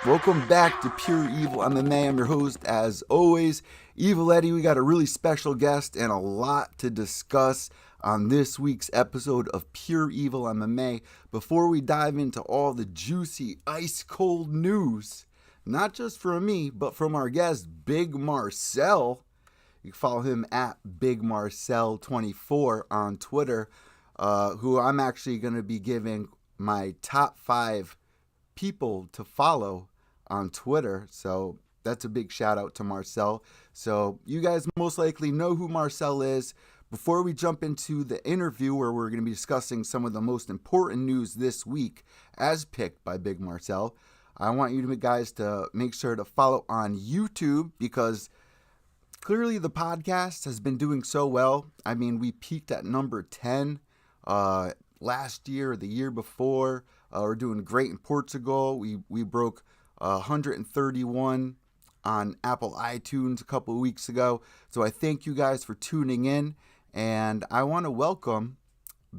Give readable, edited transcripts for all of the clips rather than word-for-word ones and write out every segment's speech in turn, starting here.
Welcome back to Pure Evil MMA. I'm your host, as always, Evil Eddie. We got a really special guest and a lot to discuss on this week's episode of Pure Evil MMA. Before we dive into all the juicy, ice-cold news, not just from me, but from our guest, Big Marcell. You can follow him at Big Marcell24 on Twitter, who I'm actually going to be giving my top 5 people to follow on Twitter. So that's a big shout out to Marcell. So you guys most likely know who Marcell is. Before we jump into the interview where we're going to be discussing some of the most important news this week as picked by Big Marcell, I want you guys to make sure to follow on YouTube because clearly the podcast has been doing so well. I mean, we peaked at number 10 last year or the year before. We're doing great in Portugal. We broke 131 on Apple iTunes a couple of weeks ago. So I thank you guys for tuning in, and I want to welcome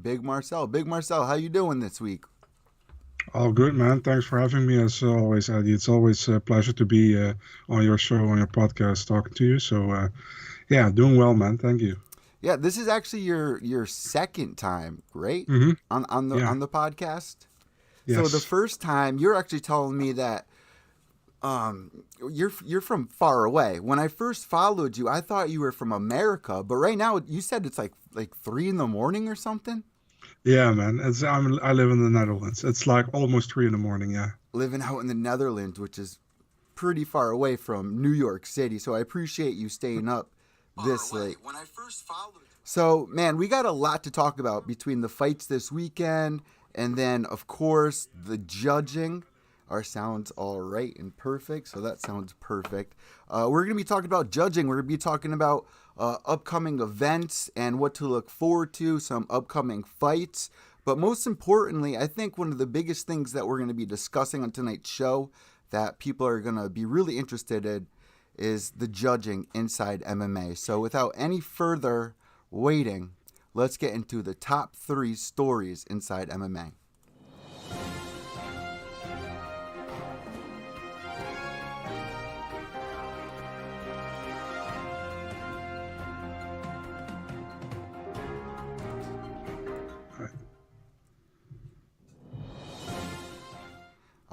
Big Marcell. Big Marcell, how you doing this week? All good, man. Thanks for having me as always, Eddie. It's always a pleasure to be on your show, on your podcast, talking to you. So, yeah, doing well, man. Thank you. Yeah, this is actually your second time, right? Mm-hmm. On the Yeah. on the podcast. So the Yes. first time you're actually telling me that you're from far away. When I first followed you, I thought you were from America, but right now you said it's like 3 in the morning or something. Yeah, man. I live in the Netherlands. It's like almost 3 in the morning. Yeah. Living out in the Netherlands, which is pretty far away from New York City. So I appreciate you staying up this late. When I first followed you. So man, we got a lot to talk about between the fights this weekend and then of course the judging. Our sound's all right and perfect, so that sounds perfect. We're going to be talking about judging. We're going to be talking about upcoming events and what to look forward to, some upcoming fights. But most importantly, I think one of the biggest things that we're going to be discussing on tonight's show that people are going to be really interested in is the judging inside MMA. So without any further waiting, let's get into the top 3 stories inside MMA.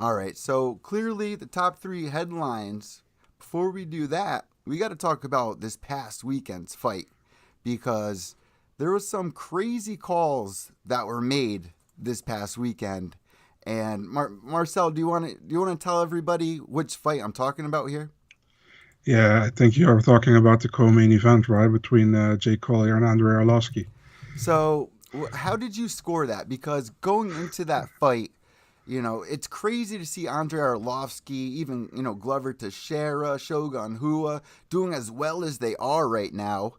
All right, so clearly the top 3 headlines. Before we do that, we got to talk about this past weekend's fight because there was some crazy calls that were made this past weekend. And Marcell, do you want to tell everybody which fight I'm talking about here? Yeah, I think you are talking about the co-main event, right, between Jay Collier and Andrei Arlovski. So, how did you score that? Because going into that fight, it's crazy to see Andrei Arlovski, even, Glover Teixeira, Shogun Rua, doing as well as they are right now.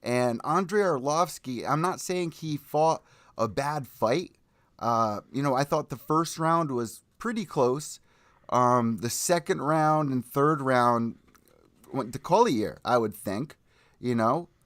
And Andrei Arlovski, I'm not saying he fought a bad fight. I thought the first round was pretty close. The second round and third round went to Collier, I would think,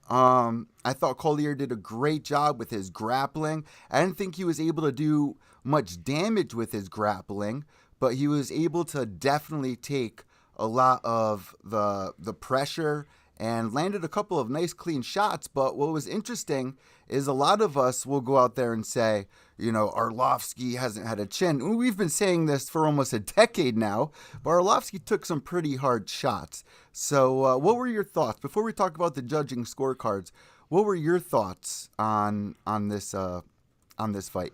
I thought Collier did a great job with his grappling. I didn't think he was able to do much damage with his grappling, but he was able to definitely take a lot of the pressure and landed a couple of nice clean shots. But what was interesting is a lot of us will go out there and say, Arlovski hasn't had a chin. We've been saying this for almost a decade now, but Arlovski took some pretty hard shots. So what were your thoughts? Before we talk about the judging scorecards, what were your thoughts on this fight?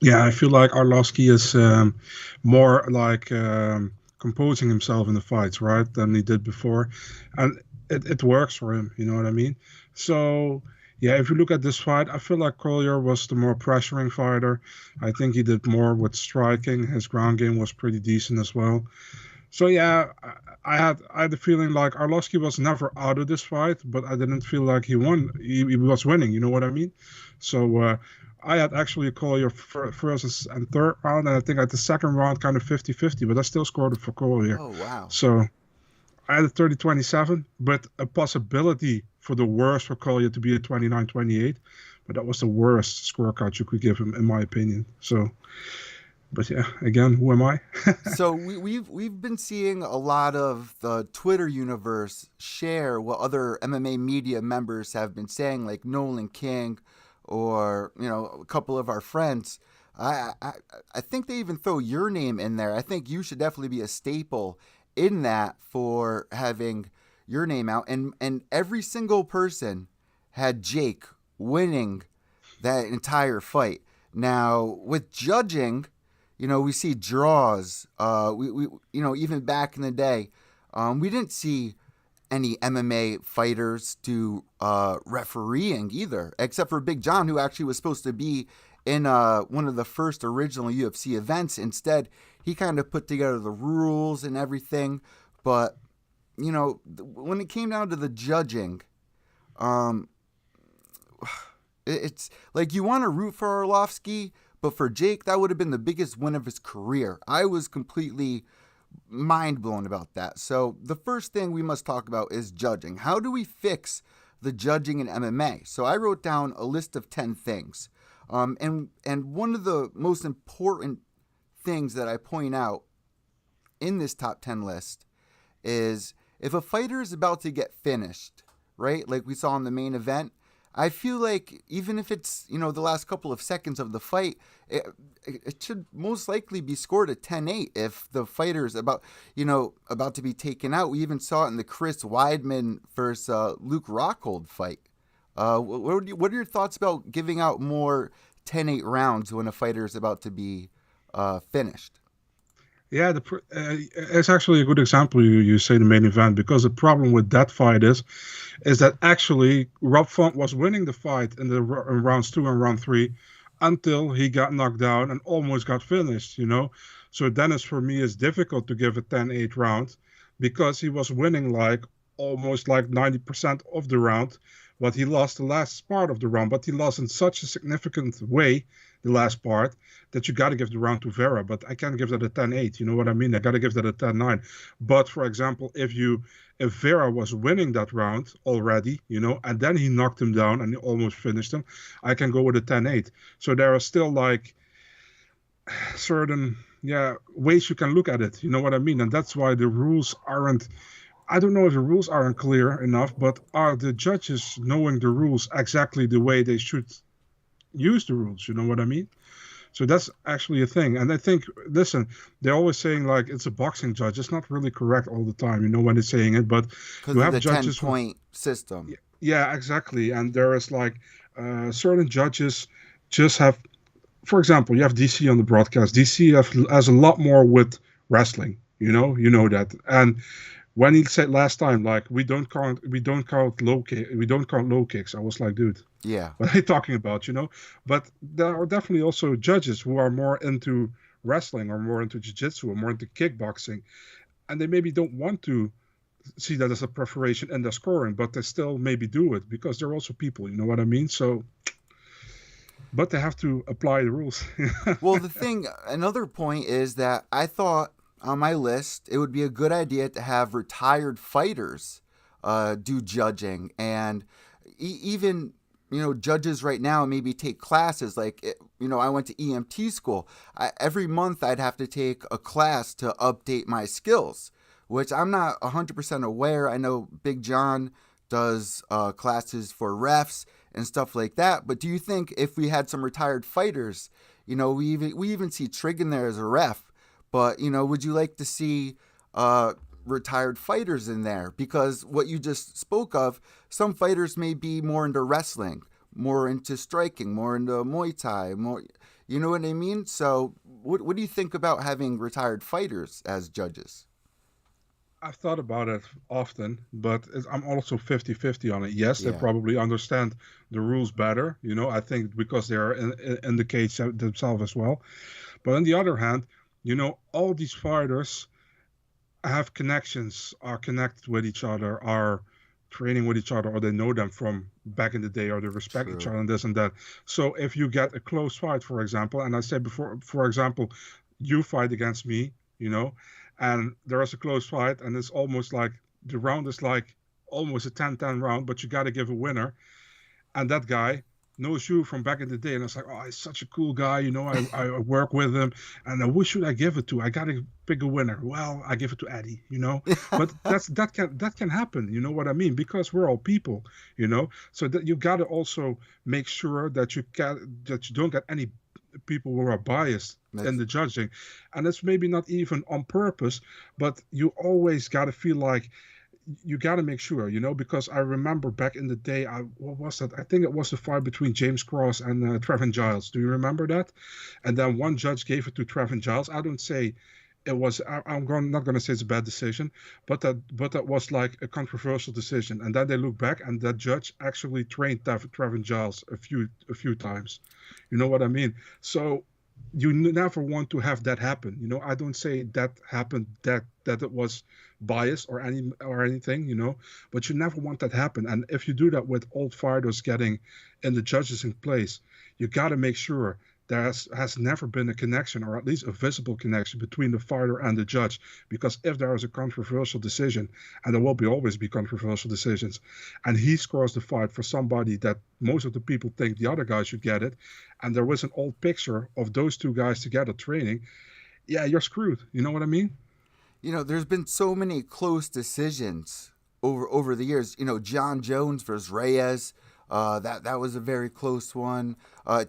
Yeah, I feel like Arlovski is more like composing himself in the fights, right, than he did before. And it works for him, you know what I mean? So, yeah, if you look at this fight, I feel like Collier was the more pressuring fighter. I think he did more with striking. His ground game was pretty decent as well. So, yeah, I had the feeling like Arlovski was never out of this fight, but I didn't feel like he won. He was winning, you know what I mean? So, I had actually a Collier first and third round, and I think at the second round kind of 50-50, but I still scored it for Collier. Oh, wow. So I had a 30-27, but a possibility for the worst for Collier to be a 29-28, but that was the worst scorecard you could give him, in my opinion. So, But yeah, again, who am I? So we've been seeing a lot of the Twitter universe share what other MMA media members have been saying, like Nolan King, or a couple of our friends. I I, I think they even throw your name in there. I think you should definitely be a staple in that for having your name out. And every single person had Jake winning that entire fight. Now with judging, we see draws. Even back in the day, we didn't see any MMA fighters do refereeing either, except for Big John, who actually was supposed to be in one of the first original UFC events. Instead, he kind of put together the rules and everything. But when it came down to the judging, um, it's like you want to root for Arlovsky, but for Jake, that would have been the biggest win of his career. I was completely mind blown about that. So the first thing we must talk about is judging. How do we fix the judging in MMA? So I wrote down a list of 10 things. And one of the most important things that I point out in this top 10 list is if a fighter is about to get finished, right? Like we saw in the main event, I feel like even if it's, the last couple of seconds of the fight, it should most likely be scored a 10-8 if the fighter is about to be taken out. We even saw it in the Chris Weidman versus Luke Rockhold fight. What are your thoughts about giving out more 10-8 rounds when a fighter is about to be finished? Yeah, it's actually a good example. You say the main event because the problem with that fight is that actually Rob Font was winning the fight in rounds 2 and round 3 until he got knocked down and almost got finished. So Dennis for me is difficult to give a 10-8 round because he was winning like almost like 90% of the round, but he lost the last part of the round. But he lost in such a significant way the last part that you got to give the round to Vera. But I can't give that a 10-8. You know what I mean? I got to give that a 10-9. But for example, if Vera was winning that round already, and then he knocked him down and he almost finished him, I can go with a 10-8. So there are still like certain ways you can look at it. You know what I mean? And that's why the rules aren't. I don't know if the rules aren't clear enough, but are the judges knowing the rules exactly the way they should use the rules? You know what I mean? So that's actually a thing. And I think, listen, they're always saying like it's a boxing judge. It's not really correct all the time, when they're saying it, but Because you of have the 10 judges. point system. Yeah, exactly. And there is like certain judges just have, for example, you have DC on the broadcast. DC has a lot more with wrestling. You know that. And when he said last time, like we don't count low kicks. I was like, dude, Yeah, what are you talking about? But there are definitely also judges who are more into wrestling or more into jiu-jitsu or more into kickboxing, and they maybe don't want to see that as a preparation in their scoring, but they still maybe do it because they're also people. You know what I mean? So, but they have to apply the rules. well, another point is that I thought on my list it would be a good idea to have retired fighters do judging, and even judges right now maybe take classes. Like I went to EMT school. Every month I'd have to take a class to update my skills, which I'm not 100% aware. I know Big John does classes for refs and stuff like that. But do you think if we had some retired fighters, we even see Trigg in there as a ref, but would you like to see retired fighters in there? Because what you just spoke of, some fighters may be more into wrestling, more into striking, more into Muay Thai, more. You know what I mean? So, what do you think about having retired fighters as judges? I've thought about it often, but I'm also 50-50 on it. Yes, they Yeah, probably understand the rules better, I think because they're in the cage themselves as well. But on the other hand, all these fighters have connections, are connected with each other, are training with each other, or they know them from back in the day, or they respect each true. other and this and that. So if you get a close fight, for example, and I said before, for example, you fight against me, and there is a close fight, and it's almost like the round is like almost a 10-10 round, but you got to give a winner. And that guy knows you from back in the day, and it's like, oh, he's such a cool guy. I work with him, and who should I give it to? I gotta pick a winner. Well, I give it to Eddie. But that can happen. You know what I mean? Because we're all people. So that you gotta also make sure that you don't get any people who are biased in That's the judging, and it's maybe not even on purpose, but you always gotta feel like you got to make sure, because I remember back in the day, what was that? I think it was the fight between James Cross and Trevin Giles. Do you remember that? And then one judge gave it to Trevin Giles. I don't say it was. Not going to say it's a bad decision, but that was like a controversial decision. And then they look back, and that judge actually trained Trevin Giles a few times. You know what I mean? So you never want to have that happen. I don't say that happened, that it was biased or anything, but you never want that happen. And if you do that with old fighters getting in the judges in place, you got to make sure there has never been a connection, or at least a visible connection, between the fighter and the judge. Because if there is a controversial decision, and there will always be controversial decisions, and he scores the fight for somebody that most of the people think the other guy should get it, and there was an old picture of those two guys together training, yeah, you're screwed. You know what I mean? there's been so many close decisions over the years. John Jones versus Reyes. That was a very close one.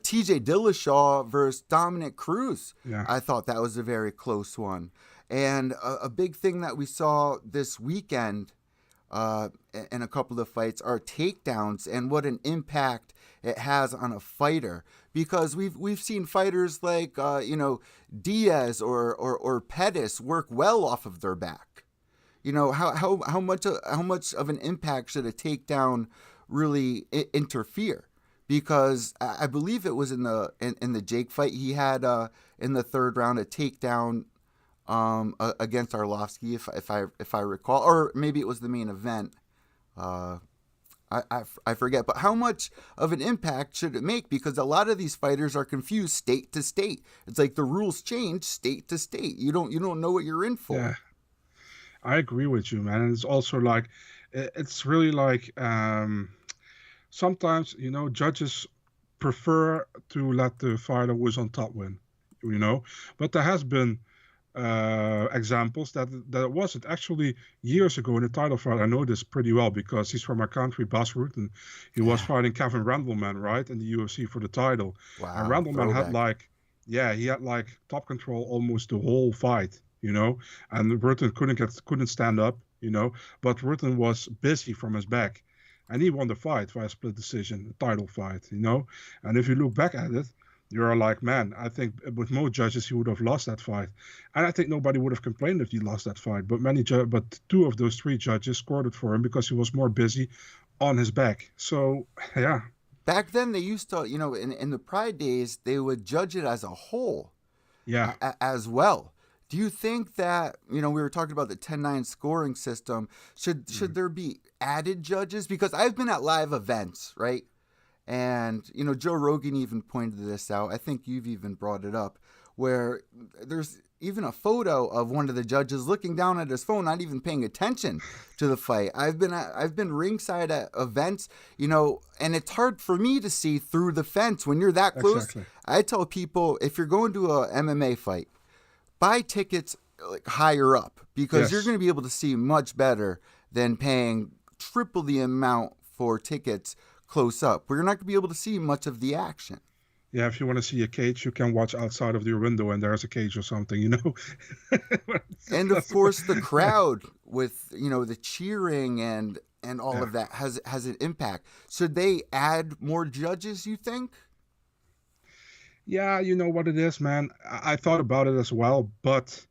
T.J. Dillashaw versus Dominic Cruz. Yeah. I thought that was a very close one. And a big thing that we saw this weekend in a couple of fights are takedowns and what an impact it has on a fighter. Because we've seen fighters like Diaz or Pettis work well off of their back. How much of an impact should a takedown really interfere? Because I believe it was in the Jake fight, he had in the third round a takedown against Arlovsky, if I recall, or maybe it was the main event. I forget, but how much of an impact should it make? Because a lot of these fighters are confused state to state. It's like the rules change state to state. You don't know what you're in for. Yeah, I agree with you, man. And it's also like, it's really like, sometimes, judges prefer to let the fighter who is on top win, but there has been examples that it wasn't. Actually, years ago in the title fight, I know this pretty well because he's from my country, Basroot, and he was fighting Kevin Randleman, right, in the UFC for the title. And Wow, Randleman had throwback. he had like top control almost the whole fight, and Rutten couldn't stand up, but Rutten was busy from his back. And he won the fight via split decision, title fight. And if you look back at it, you're like, man, I think with most judges he would have lost that fight, and I think nobody would have complained if he lost that fight. But but two of those three judges scored it for him because he was more busy on his back. So yeah, Back then, they used to, in the Pride days, they would judge it as a whole yeah, as well. Do you think that, we were talking about the 10-9 scoring system, should there be added judges? Because I've been at live events, right? And, Joe Rogan even pointed this out. I think you've even brought it up, where there's even a photo of one of the judges looking down at his phone, not even paying attention to the fight. I've been ringside at events, and it's hard for me to see through the fence when you're that close. exactly. I tell people, if you're going to a MMA fight, buy tickets like higher up, because you're Yes. going to be able to see much better than paying triple the amount for tickets close up, where you're not going to be able to see much of the action. Yeah, if you want to see a cage, you can watch outside of your window and there's a cage or something. And of That's course, the crowd with the cheering and all yeah. of that has an impact. Should they add more judges, you think? Yeah, you know what it is, man. I thought about it as well, but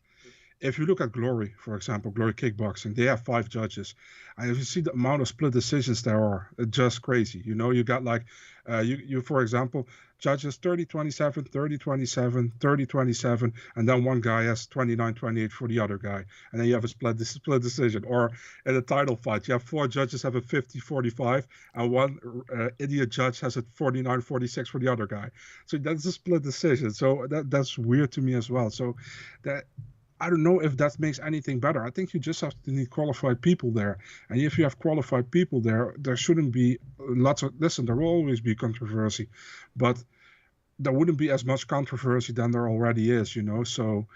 if you look at Glory, for example, Glory Kickboxing, they have 5 judges. And if you see the amount of split decisions there are, it's just crazy. You got like, for example, judges 30-27, 30-27, 30-27, and then one guy has 29-28 for the other guy. And then you have a split decision. Or in a title fight, you have 4 judges have a 50-45, and one idiot judge has a 49-46 for the other guy. So that's a split decision. So that's weird to me as well. So that I don't know if that makes anything better. I think you just have to need qualified people there. And if you have qualified people there, there shouldn't be lots of, listen, there will always be controversy, but there wouldn't be as much controversy than there already is, you know? So,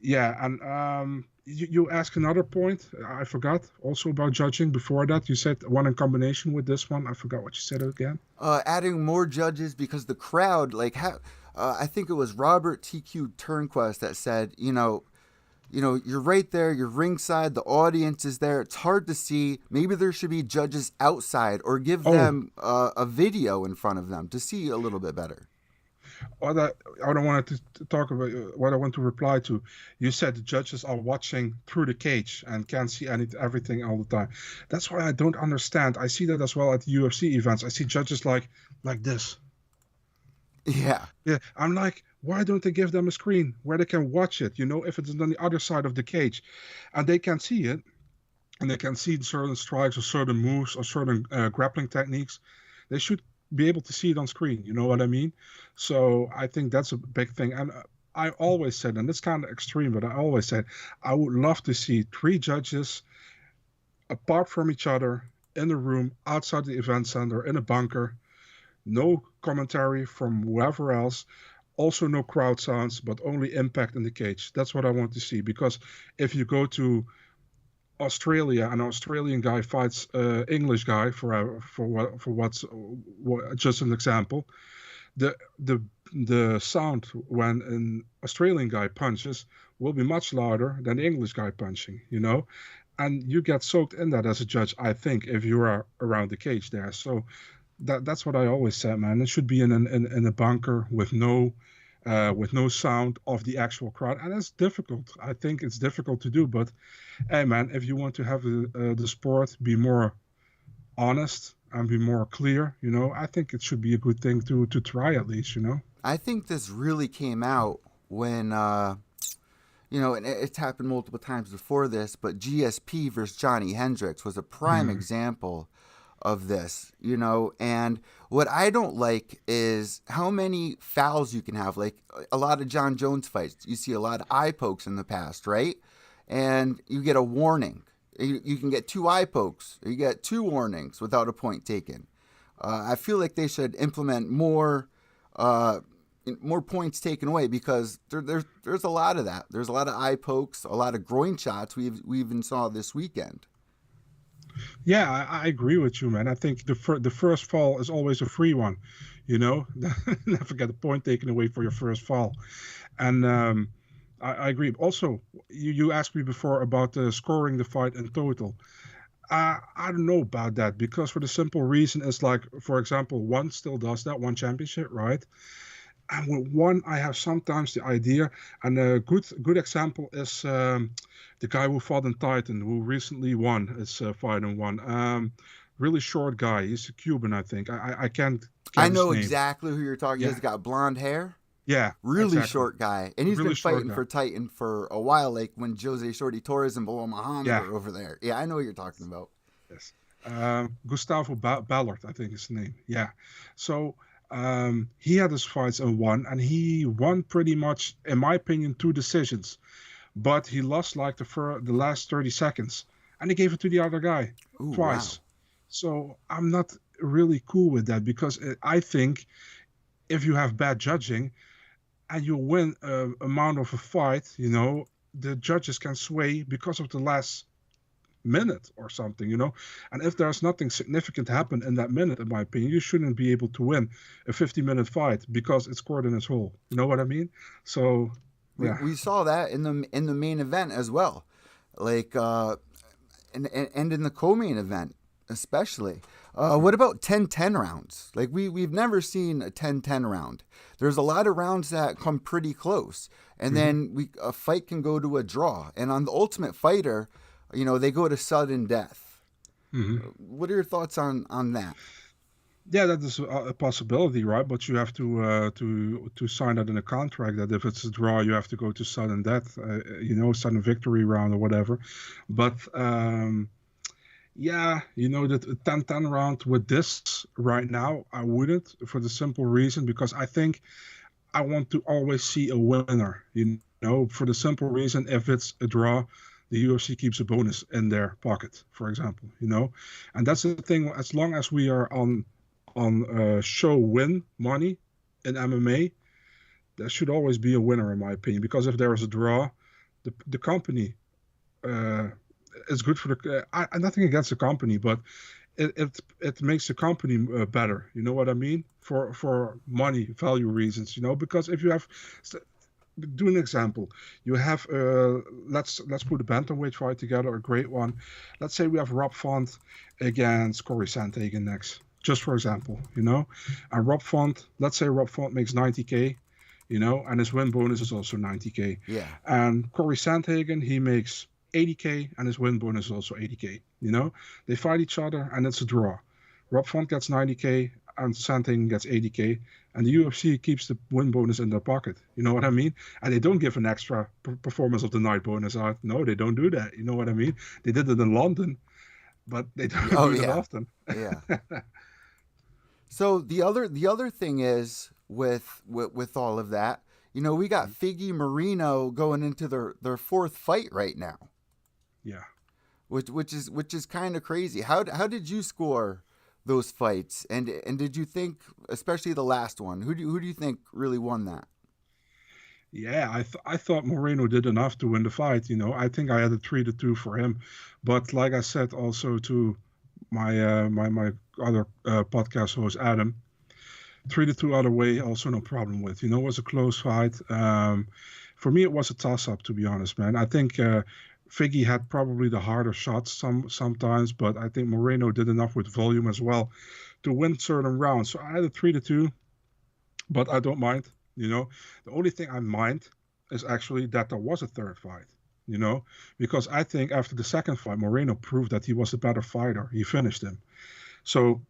yeah. And you asked another point. I forgot also about judging before that. You said one in combination with this one. I forgot what you said again. Adding more judges because the crowd, I think it was Robert TQ Turnquest that said, you're right there, you're ringside, the audience is there. It's hard to see. Maybe there should be judges outside or give Oh, them a video in front of them to see a little bit better. what I wanted to talk about, what I want to reply to, you said the judges are watching through the cage and can't see everything all the time. That's why I don't understand. I see that as well at the UFC events. I see judges like this. Yeah. Yeah, I'm like, why don't they give them a screen where they can watch it? You know, if it's on the other side of the cage, and they can see it, and they can see certain strikes or certain moves or certain grappling techniques, they should be able to see it on screen. You know what I mean? So I think that's a big thing. And I always said, and it's kind of extreme, but I always said I would love to see three judges apart from each other in a room outside the event center in a bunker. No commentary from whoever else. Also, no crowd sounds, but only impact in the cage. That's what I want to see. Because if you go to Australia, an Australian guy fights English guy just an example. The the the sound when an Australian guy punches will be much louder than the English guy punching. You know, and you get soaked in that as a judge. I think if you are around the cage there. So that's what I always said, man. It should be in a bunker with no sound of the actual crowd, and it's difficult. I think it's difficult to do, but hey, man, if you want to have the sport be more honest and be more clear, you know, I think it should be a good thing to try at least, you know. I think this really came out when, and it's happened multiple times before this, but GSP versus Johnny Hendricks was a prime Mm. example of this, and what I don't like is how many fouls you can have. Like a lot of John Jones fights, you see a lot of eye pokes in the past, right? And you get a warning. You can get two eye pokes, or you get two warnings without a point taken. I feel like they should implement uh, more points taken away because there's a lot of that. There's a lot of eye pokes, a lot of groin shots. We even saw this weekend. Yeah, I agree with you, man. I think the first fall is always a free one, you know. Never get a point taken away for your first fall, and I agree. Also, you asked me before about scoring the fight in total. I don't know about that because for the simple reason is like, for example, one still does that, one championship, right? And with one, I have sometimes the idea, and a good example is the guy who fought in Titan, who recently won his fight and won. Really short guy. He's a Cuban, I think. I can't I get his know name. exactly who you're talking. Yeah, He's got blonde hair, yeah, really exactly. short guy, and he's Really been short fighting guy. for Titan for a while. Like when Jose Shorty Torres and Bilal Muhammad Yeah, are over there. Yeah, I know what you're talking about. yes. Gustavo Ballard, I think is the name. Yeah. So he had his fights and won, and he won pretty much, in my opinion, two decisions. But he lost like the last 30 seconds, and he gave it to the other guy Ooh, wow. twice. So I'm not really cool with that because I think if you have bad judging and you win a amount of a fight, you know, the judges can sway because of the last minute or something, you know. And if there's nothing significant happen in that minute, in my opinion, you shouldn't be able to win a 50-minute fight because it's scored in its hole. You know what I mean? So We yeah. we saw that in the main event as well, like and in the co-main event especially. What about 10-10 rounds? Like we've never seen a 10-10 round. There's a lot of rounds that come pretty close, and Hmm. then a fight can go to a draw. And on the Ultimate Fighter, they go to sudden death. Hmm. What are your thoughts on that? Yeah, that is a possibility, right? But you have to sign that in a contract that if it's a draw, you have to go to sudden death, you know, sudden victory round or whatever. But yeah, you know, that 10-10 round with this right now, I wouldn't for the simple reason because I think I want to always see a winner. You For the simple reason, if it's a draw, the UFC keeps a bonus in their pocket, for example. And that's the thing. As long as we are on show win money in MMA, there should always be a winner, in my opinion. Because if there is a draw, the company uh, is good for the. Nothing against the company, but it makes the company better. You know what I mean? For money value reasons. Because if you have do an example. You have let's put a bantamweight fight together, a great one. Let's say we have Rob Font against Corey Sandhagen next, just for example. And Rob Font, let's say Rob Font makes 90K, and his win bonus is also 90K. Yeah. And Corey Sandhagen, he makes 80K and his win bonus is also 80K. They fight each other and it's a draw. Rob Font gets 90K and Sandhagen gets 80K, and the UFC keeps the win bonus in their pocket. You know what I mean? And they don't give an extra performance of the night bonus out. No, they don't do that. You know what I mean? They did it in London, but they don't do it often. Yeah. So the other thing is with all of that, we got Figgy Marino going into their fourth fight right now. Yeah. Which is kind of crazy. How did you score those fights, and did you think, especially the last one, who do you think really won that? Yeah, I thought Moreno did enough to win the fight. I think I had a 3-2 for him, but like I said also to my other podcast host Adam, 3-2 other way also no problem with. It was a close fight. For me, it was a toss up, to be honest, man. I think Figgy had probably the harder shots sometimes, but I think Moreno did enough with volume as well to win certain rounds. So I had a 3-2, but I don't mind. The only thing I mind is actually that there was a third fight. Because I think after the second fight, Moreno proved that he was a better fighter. He finished him. So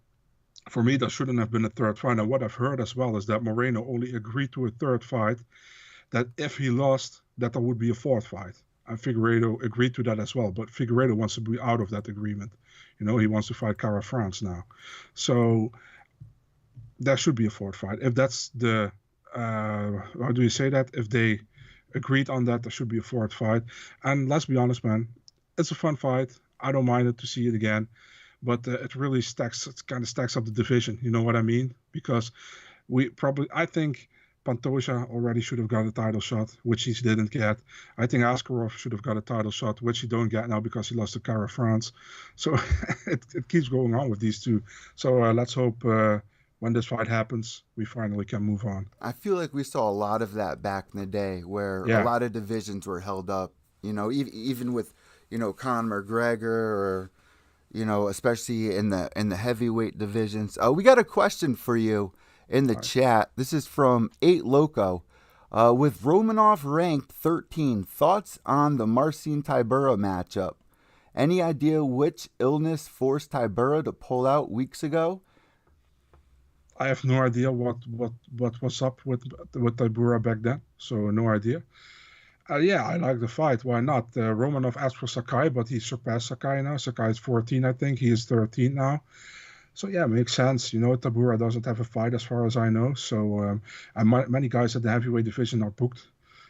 for me, there shouldn't have been a third fight. And what I've heard as well is that Moreno only agreed to a third fight, that if he lost, that there would be a fourth fight. And Figueiredo agreed to that as well. But Figueiredo wants to be out of that agreement. He wants to fight Cara France now. So there should be a fourth fight. If that's the, how do you say that? If they agreed on that, there should be a fourth fight. And let's be honest, man, it's a fun fight. I don't mind it to see it again. But it really kind of stacks up the division. You know what I mean? Because I think Pantoja already should have got a title shot, which he didn't get. I think Askarov should have got a title shot, which he don't get now because he lost to Cara France. So it keeps going on with these two. So let's hope when this fight happens, we finally can move on. I feel like we saw a lot of that back in the day where a lot of divisions were held up, even with, Conor McGregor or, especially in the heavyweight divisions. We got a question for you in the chat. This is from 8 Loco. With Romanov ranked 13, thoughts on the Marcin Tybura matchup? Any idea which illness forced Tybura to pull out weeks ago? I have no idea what was up with Tybura back then, so no idea. I like the fight. Why not? Romanov asked for Sakai, but he surpassed Sakai now. Sakai is 14, I think. He is 13 now. So yeah, makes sense. Tybura doesn't have a fight as far as I know. So and many guys at the heavyweight division are booked.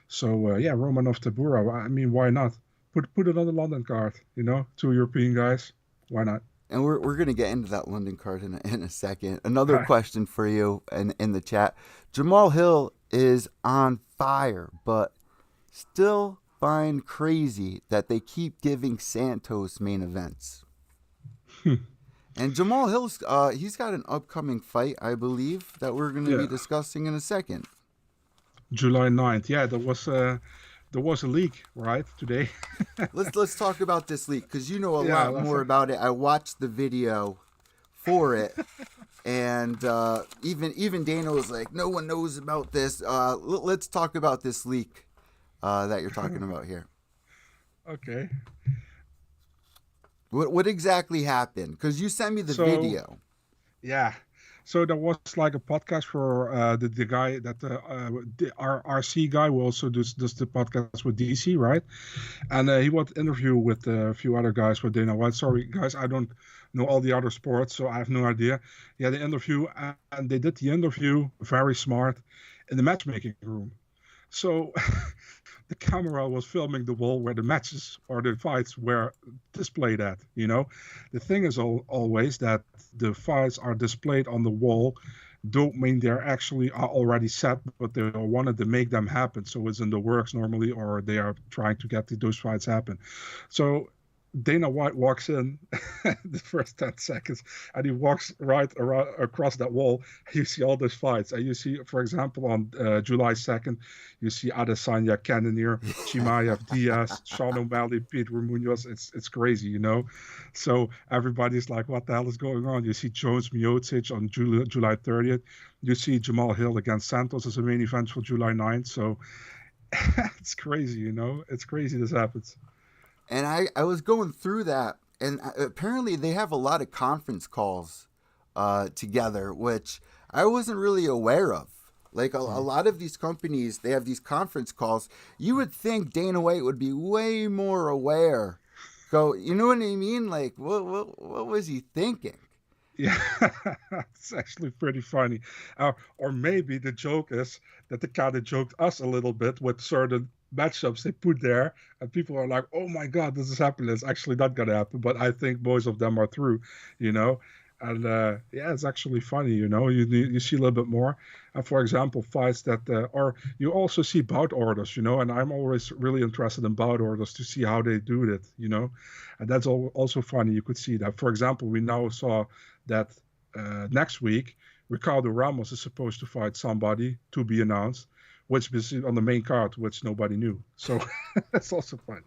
So Romanov Tybura. I mean, why not? Put it on the London card. 2 European guys. Why not? And we're gonna get into that London card in a second. Another question for you in the chat. Jamal Hill is on fire, but still find crazy that they keep giving Santos main events. And Jamal Hill's he's got an upcoming fight, I believe, that we're going to be discussing in a second. July 9th. Yeah, there was a leak, right, today. Let's talk about this leak, because you know a lot more about it. I watched the video for it, and even Dana was like, no one knows about this. Let's talk about this leak that you're talking about here. Okay. What exactly happened? Because you sent me the video. Yeah. So there was like a podcast for the guy that our RC guy who also does the podcast with DC, right? And he wanted interview with a few other guys with Dana White. Sorry, guys, I don't know all the other sports, so I have no idea. He had the interview, and they did the interview very smart in the matchmaking room. So the camera was filming the wall where the matches or the fights were displayed at. The thing is always that the fights are displayed on the wall don't mean they're actually are already set, but they wanted to make them happen. So it's in the works normally, or they are trying to get those fights happen. So Dana White walks in the first 10 seconds and he walks right around, across that wall. You see all those fights. And you see, for example, on July 2nd, you see Adesanya, Cannonier, Chimaev, Diaz, Sean O'Malley, Pedro Munoz. It's crazy. So everybody's like, what the hell is going on? You see Jones Miocic on July 30th. You see Jamal Hill against Santos as a main event for July 9th. So it's crazy, It's crazy this happens. And I was going through that, and apparently they have a lot of conference calls together, which I wasn't really aware of. Like a lot of these companies, they have these conference calls. You would think Dana White would be way more aware. You know what I mean? Like, what was he thinking? Yeah, it's actually pretty funny. Or maybe the joke is that they kind of joked us a little bit with certain matchups they put there, and people are like, "Oh my God, this is happening." It's actually not gonna happen, but I think most of them are through, And yeah, it's actually funny, You see a little bit more, and for example, fights that, or you also see bout orders, And I'm always really interested in bout orders to see how they do it, And that's also funny. You could see that. For example, we now saw that next week Ricardo Ramos is supposed to fight somebody to be announced, which is on the main card, which nobody knew. So that's also funny.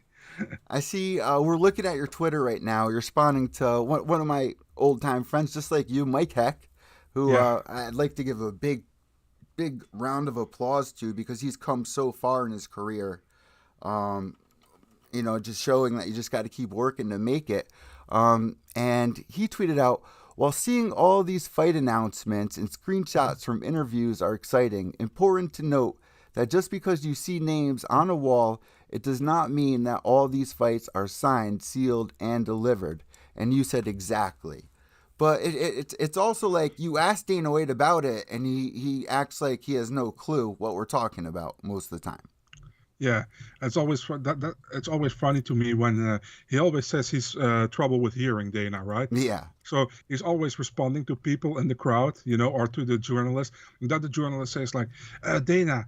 I see we're looking at your Twitter right now. You're responding to one of my old-time friends, just like you, Mike Heck, who Yeah. I'd like to give a big round of applause to because he's come so far in his career. Just showing that you just got to keep working to make it. And he tweeted out, while seeing all these fight announcements and screenshots from interviews are exciting, important to note that just because you see names on a wall, it does not mean that all these fights are signed, sealed, and delivered. And you said exactly. But it's also like you ask Dana White about it, and he acts like he has no clue what we're talking about most of the time. Yeah, it's always it's always funny to me when he always says he's trouble with hearing, Dana, right? Yeah. So he's always responding to people in the crowd, or to the journalist. And then the journalist says like, Dana,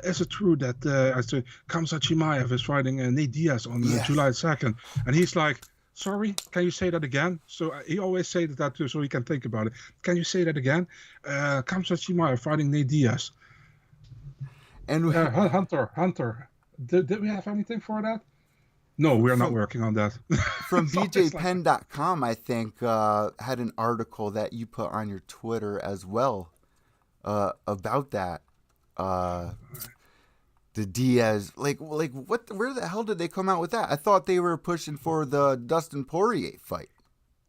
is it true that Khamzat Chimaev is fighting Nate Diaz on Yes. July 2nd? And he's like, sorry, can you say that again? So he always says that too, so he can think about it. Can you say that again? Khamzat Chimaev fighting Nate Diaz. And Hunter. Did we have anything for that? No, we're not working on that. From BJPenn.com, I think, had an article that you put on your Twitter as well about that. The Diaz, like what? Where the hell did they come out with that? I thought they were pushing for the Dustin Poirier fight.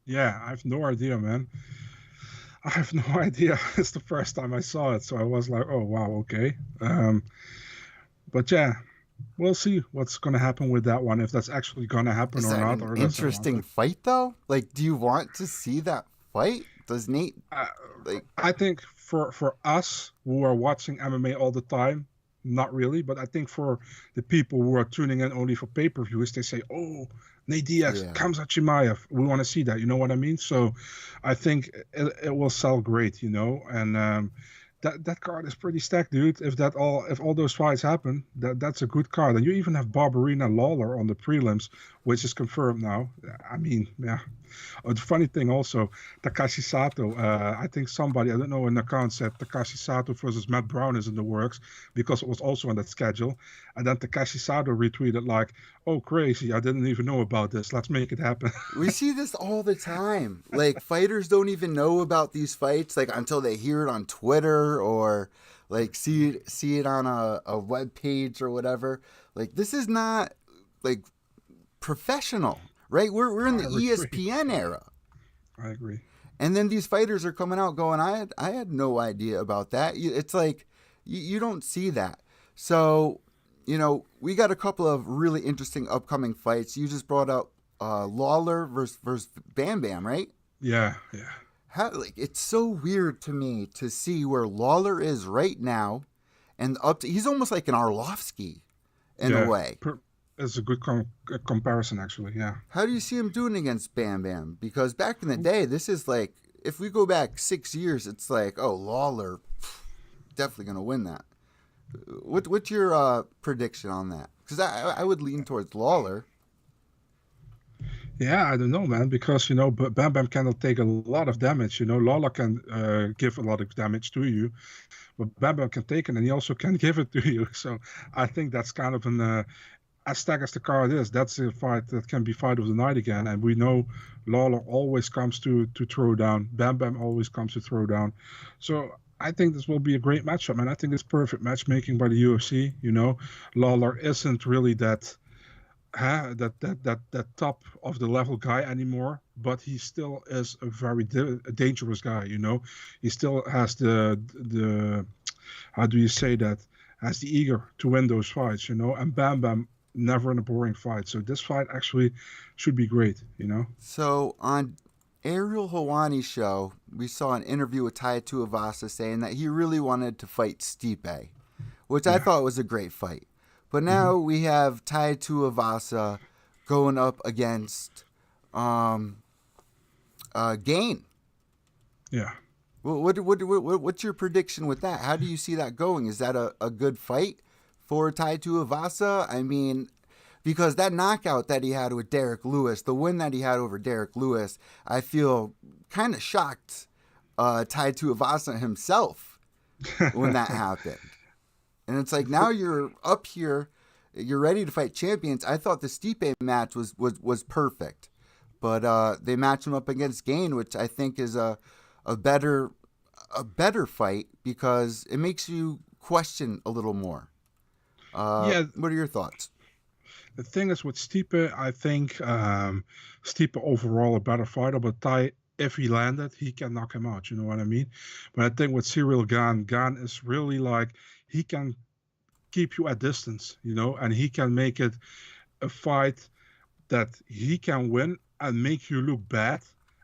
Yeah, I have no idea, man. I have no idea. It's the first time I saw it, so I was like, oh, wow, okay. But yeah, we'll see what's going to happen with that one, if that's actually going to happen Is or that not. an Or interesting fight, though? Like, do you want to see that fight? Does Nate, I think for us who are watching MMA all the time, not really. But I think for the people who are tuning in only for pay-per-views, they say, oh, Nate Diaz, Khamzat Chimaev. We want to see that. You know what I mean? So I think it will sell great, and that card is pretty stacked, dude. If all those fights happen, that's a good card. And you even have Barberina Lawler on the prelims, which is confirmed now. I mean, yeah. Oh, the funny thing also, Takashi Sato, I think somebody, I don't know, an account said Takashi Sato versus Matt Brown is in the works because it was also on that schedule. And then Takashi Sato retweeted like, oh, crazy, I didn't even know about this. Let's make it happen. We see this all the time. Like, fighters don't even know about these fights, like, until they hear it on Twitter or, like, see it on a web page or whatever. Like, this is not, like, professional. Right, we're in the ESPN era. I agree. And then these fighters are coming out going, I had no idea about that. It's like you don't see that. So, we got a couple of really interesting upcoming fights. You just brought up Lawler versus Bam Bam, right? Yeah. It's so weird to me to see where Lawler is right now, and he's almost like an Arlovsky. in a Yeah, way. it's a good comparison actually. Yeah. How do you see him doing against Bam Bam? Because back in the day, this is like, if we go back 6 years, it's like, oh, Lawler definitely going to win that. What's your prediction on that? Because I would lean towards Lawler. Yeah, I don't know, man, because Bam Bam cannot take a lot of damage. Lawler can give a lot of damage to you, but Bam Bam can take it, and he also can give it to you. So I think that's kind of an as stacked as the card is, that's a fight that can be fight of the night again. And we know Lawler always comes to throw down. Bam Bam always comes to throw down. So I think this will be a great matchup, and I think it's perfect matchmaking by the UFC. Lawler isn't really that top of the level guy anymore, but he still is a very dangerous guy. He still has the how do you say that, has the eager to win those fights. And Bam Bam never in a boring fight, so this fight actually should be great. So on Ariel Helwani's show, we saw an interview with Tai Tuivasa saying that he really wanted to fight Stipe, which I thought was a great fight. But now we have Tai Tuivasa going up against Gain. Yeah. What's your prediction with that? How do you see that going? Is that a good fight for Tai Tuivasa? I mean, because that knockout that he had with Derek Lewis, the win that he had over Derek Lewis, I feel kind of shocked Tai Tuivasa himself when that happened. And it's like, now you're up here, you're ready to fight champions. I thought the Stipe match was perfect, but they match him up against Gain, which I think is a better fight because it makes you question a little more. Yeah. What are your thoughts? The thing is with Stipe, I think Stipe overall a better fighter, but Tai, if he landed, he can knock him out. You know what I mean? But I think with Cyril Gane is really like, he can keep you at distance, and he can make it a fight that he can win and make you look bad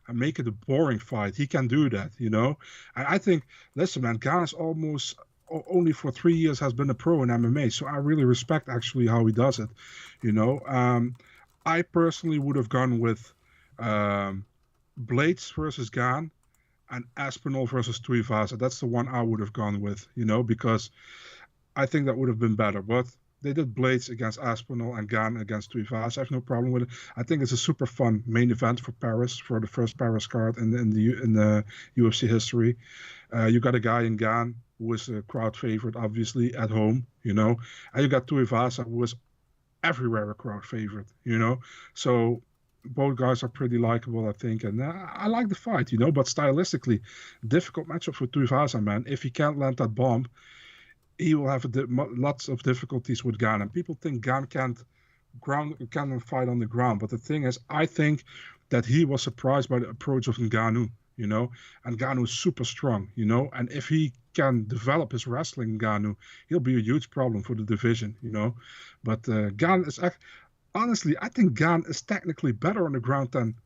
and make it a boring fight. He can do that, And I think, listen, man, Gane is almost only for 3 years has been a pro in MMA, so I really respect actually how he does it. I personally would have gone with Blades versus Gane and Aspinall versus Tuivasa. That's the one I would have gone with, because I think that would have been better. But they did Blades against Aspinall and Gane against Tuivasa. I have no problem with it. I think it's a super fun main event for Paris, for the first Paris card in the UFC history. You got a guy in Gane who was a crowd favorite, obviously, at home, and you got Tuivasa, who was everywhere a crowd favorite, So both guys are pretty likable, I think, and I like the fight, but stylistically, difficult matchup for Tuivasa, man. If he can't land that bomb, he will have lots of difficulties with Gane. And people think Gane can't fight on the ground, but the thing is, I think that he was surprised by the approach of Ngannou, and Ngannou is super strong, and if he can develop his wrestling, Ngannou, he'll be a huge problem for the division, But Gane is honestly, I think Gane is technically better on the ground than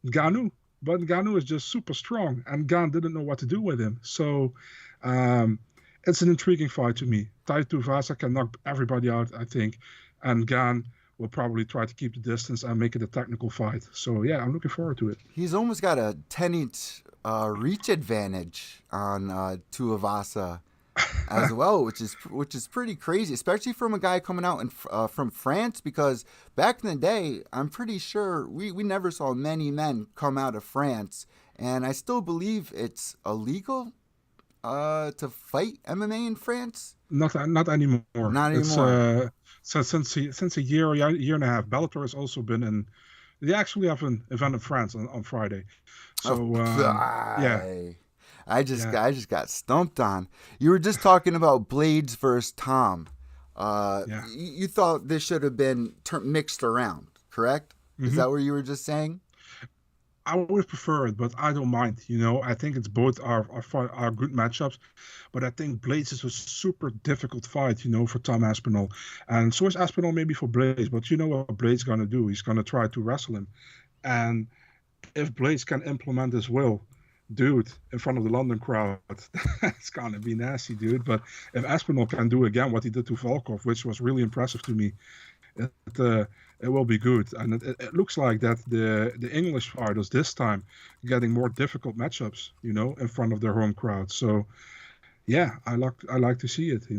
Ngannou, but Ngannou is just super strong, and Gane didn't know what to do with him. So it's an intriguing fight to me. Tai Tuivasa can knock everybody out, I think, and Gane will probably try to keep the distance and make it a technical fight. So yeah, I'm looking forward to it. He's almost got a 10-inch reach advantage on Tuivasa as well, which is pretty crazy, especially from a guy coming out from France. Because back in the day, I'm pretty sure we never saw many men come out of France, and I still believe it's illegal to fight MMA in France. Not anymore. Not anymore. So since a year and a half, Bellator has also been in. They actually have an event in France on Friday. So yeah. I just got stumped on. You were just talking about Blades versus Tom. You thought this should have been mixed around, correct? Mm-hmm. Is that what you were just saying? I would prefer it, but I don't mind. I think it's both are good matchups, but I think Blades is a super difficult fight, for Tom Aspinall, and so is Aspinall maybe for Blades. But you know what Blades gonna do? He's gonna try to wrestle him, and if Blades can implement his will, dude, in front of the London crowd, it's gonna be nasty, dude. But if Aspinall can do again what he did to Volkov, which was really impressive to me, it uh, it will be good. And it looks like that the English fighters this time getting more difficult matchups, in front of their home crowd. So yeah, I like to see it. You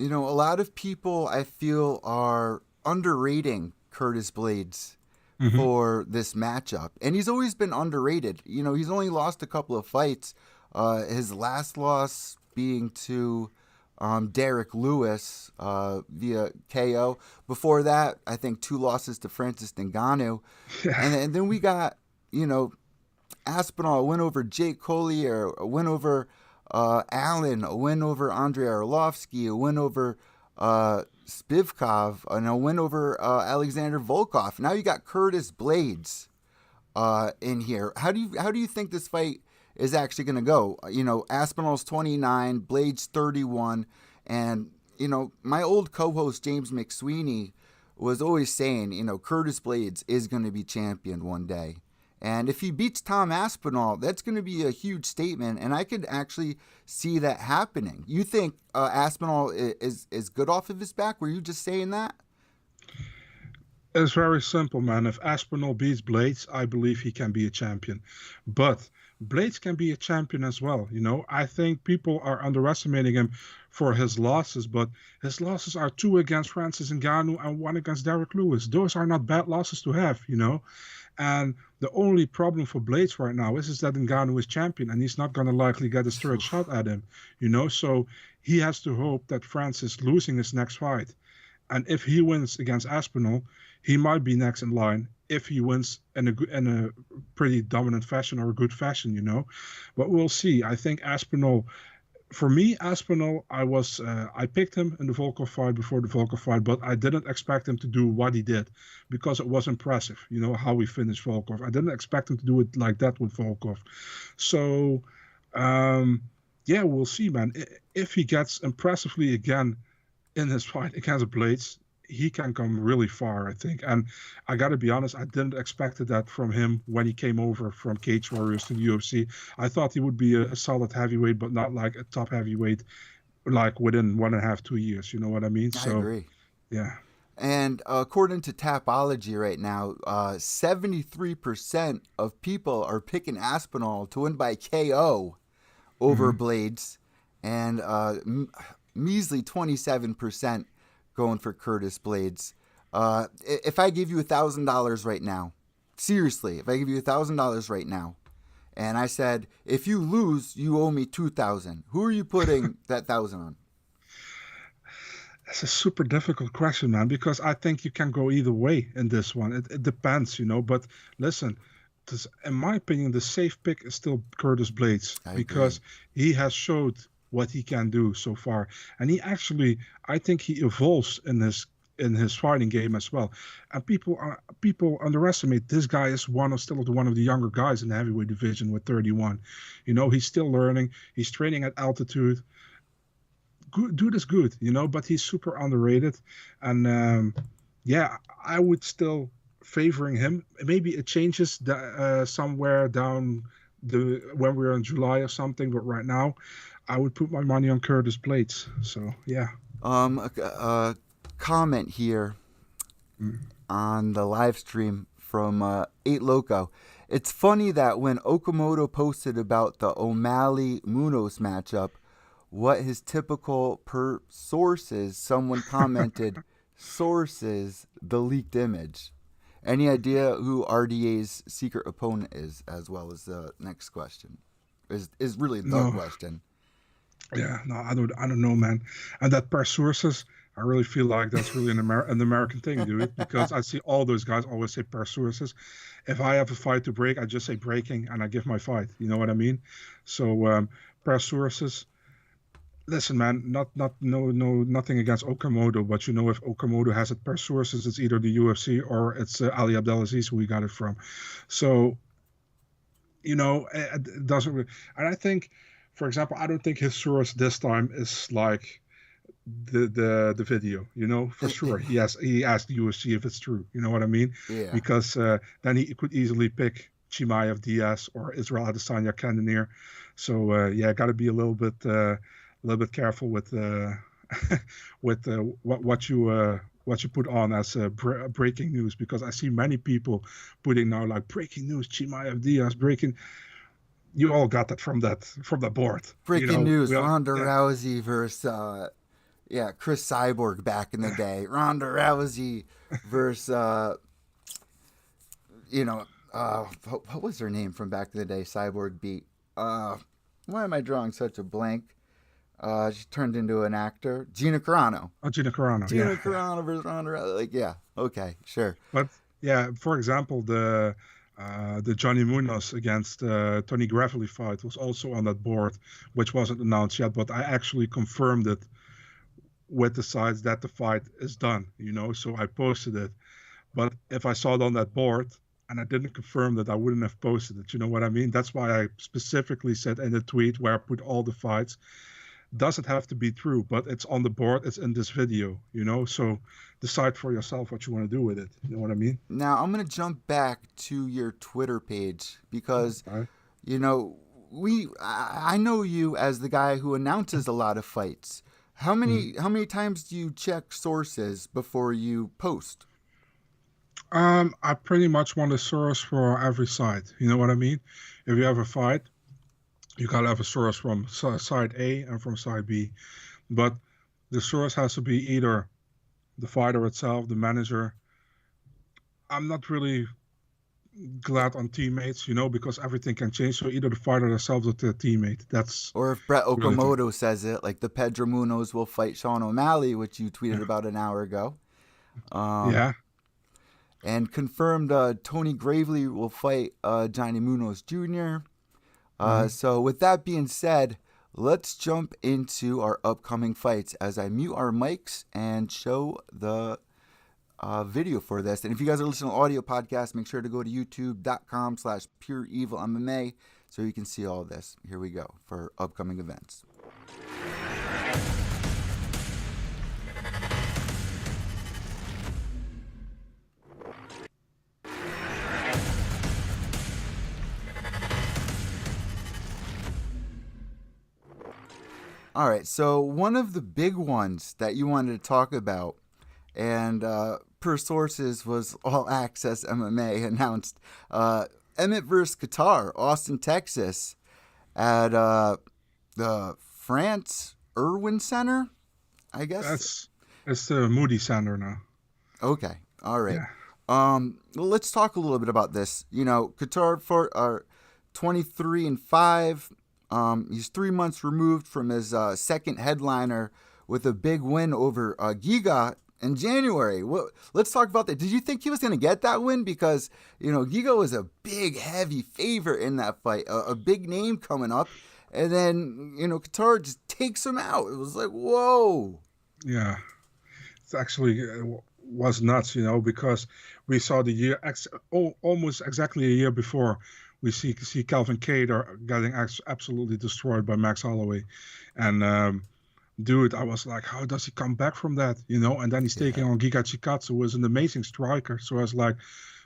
know, a lot of people I feel are underrating Curtis Blades Hmm. for this matchup, and he's always been underrated. You know, he's only lost a couple of fights. His last loss being to Derek Lewis via KO. Before that, I think two losses to Francis Ngannou, Yeah, and then we got you know Aspinall, a win over Jake Collier, a win over Allen, a win over Andrei Arlovsky, a win over Spivkov, and a win over Alexander Volkov. Now you got Curtis Blades in here. How do you think this fight is actually going to go? You know, Aspinall's 29, Blades 31, and my old co-host James McSweeney was always saying, Curtis Blades is going to be champion one day. And if he beats Tom Aspinall, that's going to be a huge statement, and I could actually see that happening. You think Aspinall is good off of his back? Were you just saying that? it's very simple, man. If Aspinall beats Blades, I believe he can be a champion. But Blades can be a champion as well. I think people are underestimating him for his losses, but his losses are two against Francis Ngannou and one against Derek Lewis. Those are not bad losses to have. And the only problem for Blades right now is that Ngannou is champion and he's not going to likely get a third shot at him. So he has to hope that Francis losing his next fight. And if he wins against Aspinall, he might be next in line if he wins in a pretty dominant fashion or a good fashion. But we'll see. I think Aspinall, for me, Aspinall, I picked him in the Volkov fight before the Volkov fight, but I didn't expect him to do what he did because it was impressive. How he finished Volkov. I didn't expect him to do it like that with Volkov. So, yeah, we'll see, man. If he gets impressively again in his fight against Blades, he can come really far, I think. And I got to be honest, I didn't expect that from him when he came over from Cage Warriors to the UFC. I thought he would be a solid heavyweight, but not like a top heavyweight, like within 1.5, 2 years. You know what I mean? I So, agree. yeah. And according to Tapology right now, 73% of people are picking Aspinall to win by KO over Hmm. Blades, and measly 27% going for Curtis Blades. If I give you $1,000 right now, seriously, if I give you $1,000 right now, and I said, if you lose, you owe me 2,000, who are you putting that thousand on? It's a super difficult question, man, because I think you can go either way in this one. It depends. But listen, in my opinion, the safe pick is still Curtis Blades I agree. because he has showed what he can do so far, and I think he evolves in his fighting game as well. And people underestimate this guy is one of the younger guys in the heavyweight division with 31. He's still learning. He's training at altitude. Good, dude is good, but he's super underrated. And yeah, I would still favoring him. Maybe it changes somewhere down the when we're in July or something, but right now, I would put my money on Curtis Blades. So yeah. A comment here Mm. on the live stream from 8 Loco. It's funny that when Okamoto posted about the O'Malley Munoz matchup, what his typical per sources, someone commented, sources, the leaked image. Any idea who RDA's secret opponent is, as well as the next question? Is really the No, question. yeah, no, I don't know, man. And that per sources, I really feel like that's really an American thing, dude. Because I see all those guys always say per sources. If I have a fight to break, I just say breaking and I give my fight. You know what I mean? So per sources. Listen, man, not no no nothing against Okamoto, but if Okamoto has it per sources, it's either the UFC or it's Ali Abdelaziz who we got it from. So it doesn't really, and I think, for example, I don't think his source this time is like the video. For sure he asked the UFC if it's true. You know what I mean? Yeah. Because then he could easily pick Chimaev Diaz or Israel Adesanya Cannonier. So yeah, got to be a little bit careful with with what you put on as breaking news, because I see many people putting now like breaking news, Chimaev Diaz breaking. You all got that from that board, you Breaking know. news: We all, Ronda yeah, Rousey versus Chris Cyborg back in the day. Ronda Rousey versus what was her name from back in the day? Cyborg beat. Why am I drawing such a blank? She turned into an actor. Gina Carano. Gina Carano, yeah, Gina yeah. Carano versus Ronda Rousey. Like, yeah, okay, sure. But yeah, for example, the Johnny Munoz against Tony Gravely fight was also on that board, which wasn't announced yet, but I actually confirmed it with the sides that the fight is done, you know, so I posted it. But if I saw it on that board and I didn't confirm that, I wouldn't have posted it. You know what I mean? That's why I specifically said in the tweet where I put all the fights, doesn't have to be true, but it's on the board, it's in this video, you know, so decide for yourself what you want to do with it. You know what I mean? Now I'm gonna jump back to your Twitter page because All right. you know I know you as the guy who announces a lot of fights. Mhm. How many times do you check sources before you post? I pretty much want a source for every side. You know what I mean? If you have a fight, you gotta have a source from side A and from side B. But the source has to be either the fighter itself, the manager. I'm not really glad on teammates, you know, because everything can change. So either the fighter themselves or the teammate. That's Or if Brett really the Okamoto says it, like the Pedro Munoz will fight Sean O'Malley, which you tweeted about an hour ago. Um, yeah. and confirmed Tony Gravely will fight Johnny Munoz Jr. Mhm. So, with that being said, let's jump into our upcoming fights as I mute our mics and show the video for this. And if you guys are listening to audio podcast, make sure to go to youtube.com/pureevilmma so you can see all this. Here we go for upcoming events. All right, so one of the big ones that you wanted to talk about, and per sources was All Access MMA announced Emmett versus Qatar, Austin, Texas, at the France Irwin Center, I guess. That's it's the Moody Center now. Okay, all right. Yeah. Well, let's talk a little bit about this. You know, Qatar for 23-5. He's 3 months removed from his second headliner with a big win over Giga in January. Let's talk about that. Did you think he was going to get that win? Because, you know, Giga was a big, heavy favorite in that fight, a big name coming up. And then, you know, Qatar just takes him out. It was like, whoa. Yeah. It's actually was nuts, you know, because we saw the year almost exactly a year before we see Calvin Kattar getting absolutely destroyed by Max Holloway, and dude, I was like, how does he come back from that, you know? And then he's taking Yeah. on Giga Chikadze, who is an amazing striker. So I was like,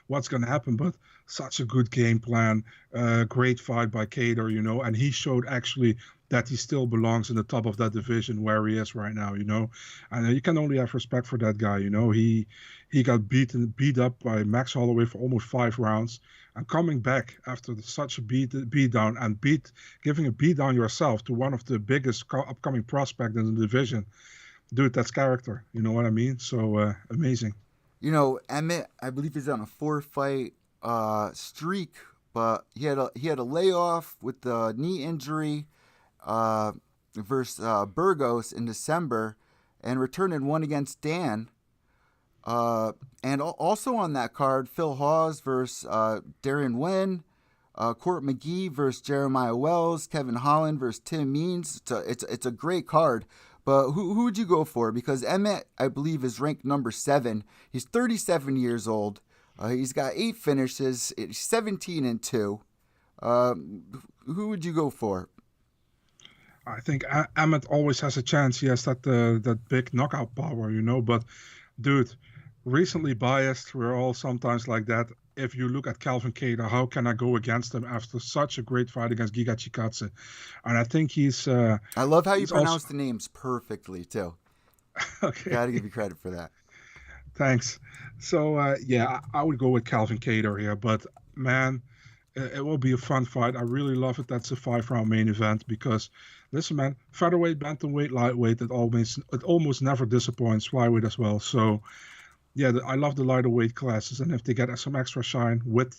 what's gonna happen? But such a good game plan, great fight by Kattar, you know, and he showed actually that he still belongs in the top of that division where he is right now, you know. And you can only have respect for that guy, you know. He got beat up by Max Holloway for almost 5 rounds, and coming back after such a beat down and giving a beat down yourself to one of the biggest upcoming prospects in the division, dude, that's character. You know what I mean? So amazing. You know, Emmett, I believe he's on a 4-fight streak, but he had a layoff with the knee injury versus Burgos in December, and returned and won against Dan. And also on that card, Phil Hawes versus Darren Wynn, Court McGee versus Jeremiah Wells, Kevin Holland versus Tim Means. It's a great card. But who would you go for? Because Emmett, I believe, is ranked number 7. He's 37 years old. He's got 8 finishes. 17-2. Who would you go for? I think Emmett always has a chance. He has that big knockout power, you know. But dude, recently biased. We're all sometimes like that. if you look at Calvin Kattar, how can I go against him after such a great fight against Giga Chikadze? And I think I love how you he's also pronounce the names perfectly too. okay. Got to give you credit for that. Thanks. So yeah, I would go with Calvin Kattar here, but man, it will be a fun fight. I really love it. That's a 5 round main event because, listen, man, featherweight, bantamweight, lightweight, it almost never disappoints. Flyweight as well. So yeah, I love the lighter weight classes, and if they get some extra shine with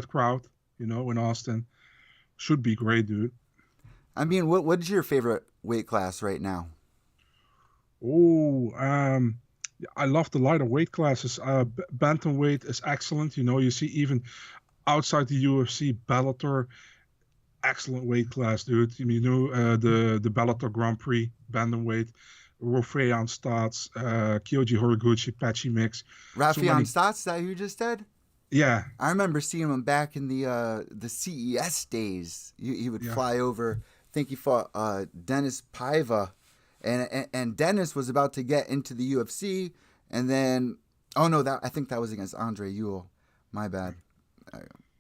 crowd, in Austin, should be great, dude. I mean, what is your favorite weight class right now? Oh, I love the lighter weight classes. Bantamweight is excellent. You see even outside the UFC, Bellator, excellent weight class, dude. The Bellator Grand Prix bantamweight, Rofeyan Stats, Kyoji Horiguchi, Patchy Mix. So Rafion many. Stotts, is that who you just said? Yeah, I remember seeing him back in the CES days. He would yeah. fly over. I think he fought Dennis Paiva, and Dennis was about to get into the UFC, and then oh no, that I think that was against Andre Ewell. My bad,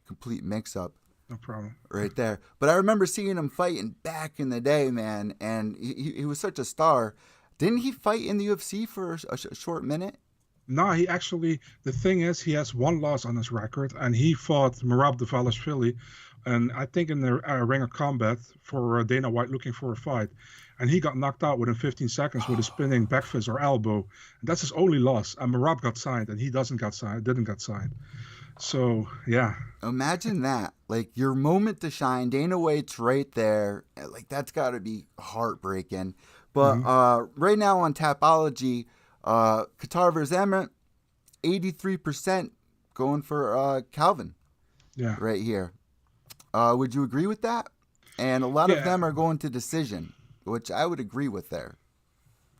complete mix up No problem. right there. But I remember seeing him fighting back in the day, man, and he was such a star. Didn't he fight in the UFC for a short minute? No, the thing is, he has one loss on his record, and he fought Merab Dvalishvili, and I think in the Ring of Combat for Dana White looking for a fight. And he got knocked out within 15 seconds with a spinning back fist or elbow. And that's his only loss. And Merab got signed, and he didn't get signed. So, yeah. Imagine that. Like your moment to shine. Dana White's right there. Like that's got to be heartbreaking. But Hmm. right now on Tapology, Qatar versus Emirates, 83% going for Calvin Yeah. right here. Would you agree with that? And a lot of Yeah. them are going to decision, which I would agree with there.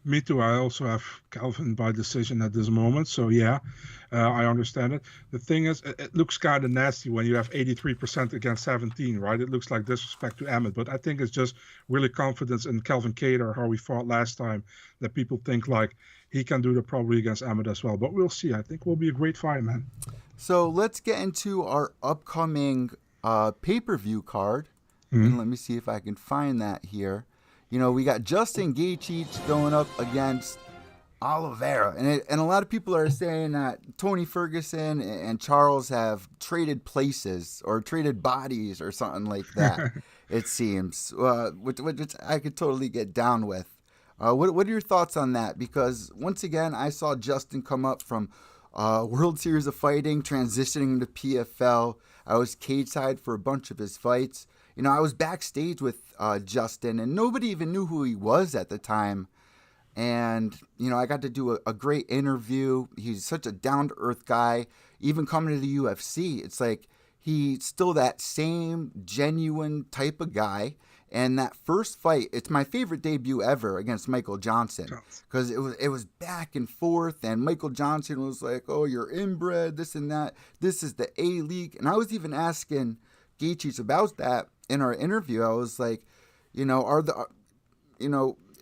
Me too. I also have Calvin by decision at this moment. So, yeah, I understand it. The thing is, it looks kind of nasty when you have 83% against 17, right? It looks like disrespect to Emmett. But I think it's just really confidence in Calvin Kattar, how he fought last time, that people think like he can do that probably against Emmett as well. But we'll see. I think it will be a great fight, man. So let's get into our upcoming pay-per-view card. Hmm. And let me see if I can find that here. We got Justin Gaethje going up against Oliveira, and a lot of people are saying that Tony Ferguson and Charles have traded places or traded bodies or something like that. It seems, which I could totally get down with. What are your thoughts on that? Because once again, I saw Justin come up from World Series of Fighting, transitioning to PFL. I was cage side for a bunch of his fights. I was backstage with Justin, and nobody even knew who he was at the time. And, I got to do a great interview. He's such a down to earth guy. Even coming to the UFC, it's like he's still that same genuine type of guy. And that first fight, it's my favorite debut ever against Michael Johnson because it was back and forth. And Michael Johnson was like, "Oh, you're inbred, this and that. This is the A League." And I was even asking Gaethje about that in our interview. I was like, are the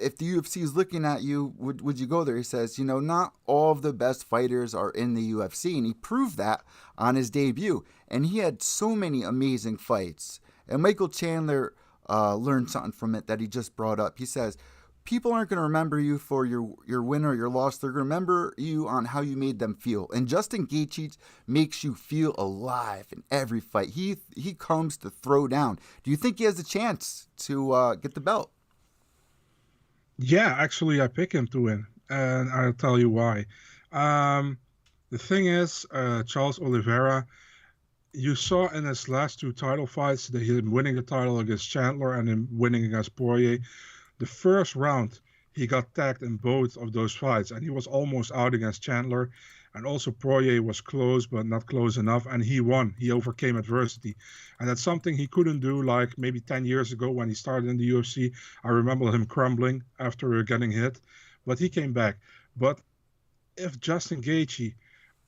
if the UFC is looking at you, would you go there? He says, not all of the best fighters are in the UFC. And he proved that on his debut. And he had so many amazing fights. And Michael Chandler learned something from it that he just brought up. He says, people aren't going to remember you for your win or your loss. They're going to remember you on how you made them feel. And Justin Gaethje makes you feel alive in every fight. He comes to throw down. Do you think he has a chance to get the belt? Yeah, actually, I pick him to win, and I'll tell you why. Um, the thing is, Charles Oliveira, you saw in his last two title fights that him winning the title against Chandler and him winning against Poirier. The first round, he got tagged in both of those fights, and he was almost out against Chandler. And also Poirier was close, but not close enough, and he won. He overcame adversity. And that's something he couldn't do like maybe 10 years ago when he started in the UFC. I remember him crumbling after getting hit, but he came back. But if Justin Gaethje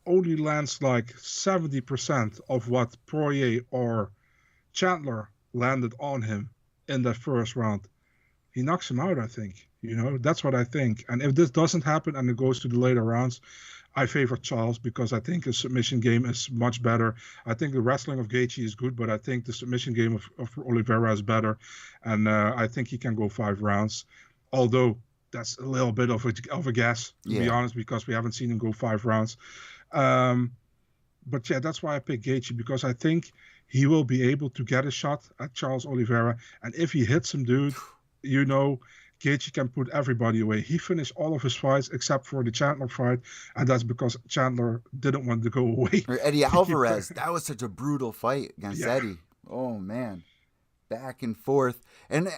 only lands like 70% of what Poirier or Chandler landed on him in that first round, he knocks him out, I think. That's what I think. And if this doesn't happen and it goes to the later rounds, I favor Charles because I think his submission game is much better. I think the wrestling of Gaethje is good, but I think the submission game of Oliveira is better. And I think he can go 5 rounds. Although that's a little bit of a guess, to be honest, because we haven't seen him go 5 rounds. But yeah, that's why I picked Gaethje, because I think he will be able to get a shot at Charles Oliveira. And if he hits him, dude, Gaethje can put everybody away. He finished all of his fights except for the Chandler fight, and that's because Chandler didn't want to go away. Or Eddie Alvarez, that was such a brutal fight against Eddie. Oh, man. Back and forth. And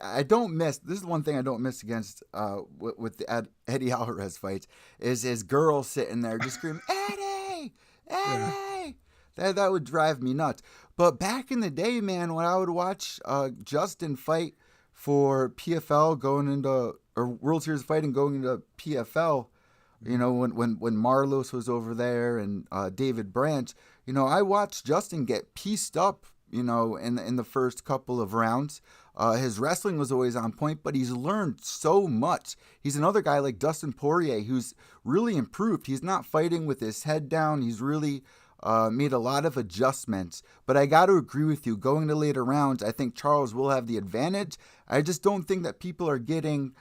I don't miss, this is one thing I don't miss against with the Eddie Alvarez fights, is his girl sitting there just screaming, Eddie! Eddie! Yeah. That would drive me nuts. But back in the day, man, when I would watch Justin fight for PFL or World Series fighting going into PFL, when Marlos was over there and David Branch, I watched Justin get pieced up, in the first couple of rounds. His wrestling was always on point, but he's learned so much. He's another guy like Dustin Poirier who's really improved. He's not fighting with his head down. He's really made a lot of adjustments. But I got to agree with you. Going to later rounds, I think Charles will have the advantage. I just don't think that people are getting,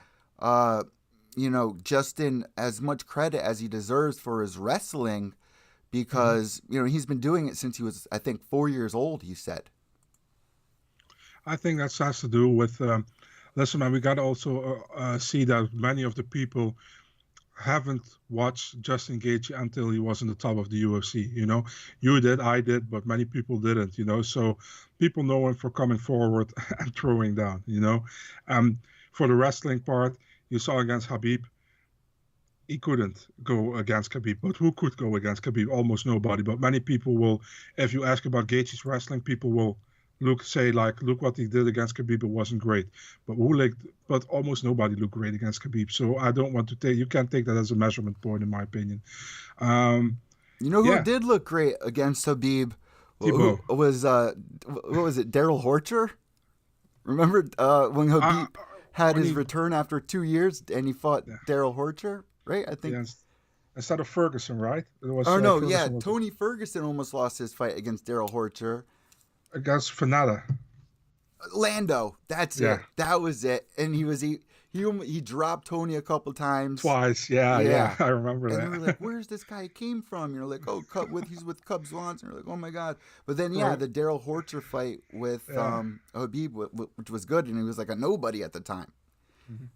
Justin as much credit as he deserves for his wrestling, because, he's been doing it since he was, I think, 4 years old, he said. I think that has to do with, listen, man, we got to also see that many of the people haven't watched Justin Gaethje until he was in the top of the UFC. You did, I did, but many people didn't. So people know him for coming forward and throwing down. For the wrestling part, you saw against Khabib, he couldn't go against Khabib. But who could go against Khabib? Almost nobody. But many people will, if you ask about Gaethje's wrestling, people will look what he did against Khabib. It wasn't great. But almost nobody looked great against Khabib. So I don't want to you can't take that as a measurement point, in my opinion. Who did look great against Khabib? Who was what was it? Daryl Horcher? Remember when Khabib had his return after 2 years and he fought Daryl Horcher, right? I think. Yes. Instead of Ferguson, right? It was, Tony Ferguson almost lost his fight against Daryl Horcher. Against Fanata. Lando, that's it. That was it. And he dropped Tony a couple times. Twice, yeah. I remember that. And they were like, "Where's this guy came from?" You're like, "Oh, he's with Cub Swanson." You're like, "Oh my god!" But then, the Daryl Horcher fight with Khabib, which was good, and he was like a nobody at the time,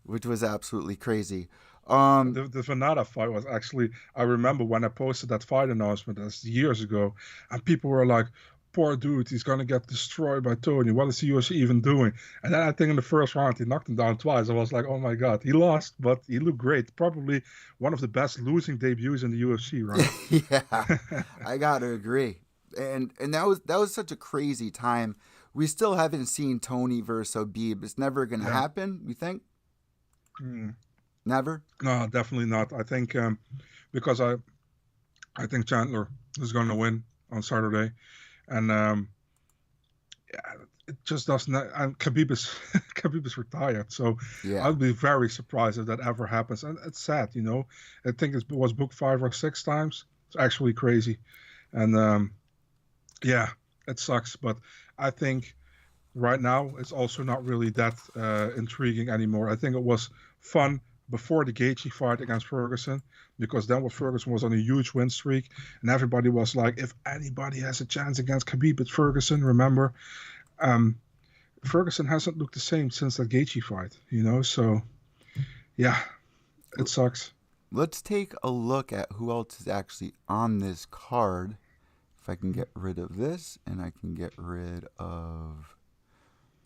which was absolutely crazy. The Fanata fight was actually, I remember when I posted that fight announcement, that's years ago, and people were like, poor dude, he's going to get destroyed by Tony. What is the UFC even doing? And then I think in the first round, he knocked him down twice. I was like, oh my God, he lost, but he looked great. Probably one of the best losing debuts in the UFC, right? Yeah, I got to agree. And that was such a crazy time. We still haven't seen Tony versus Khabib. It's never going to happen, you think? Never? No, definitely not. I think because I think Chandler is going to win on Saturday. And it just doesn't. And Khabib is retired, so I'd be very surprised if that ever happens. And it's sad, I think it was booked 5 or 6 times. It's actually crazy, and it sucks. But I think right now it's also not really that intriguing anymore. I think it was fun before the Gaethje fight against Ferguson, because then Ferguson was on a huge win streak, and everybody was like, if anybody has a chance against Khabib, it's Ferguson, remember? Ferguson hasn't looked the same since that Gaethje fight, so, it sucks. Let's take a look at who else is actually on this card. If I can get rid of this, and I can get rid of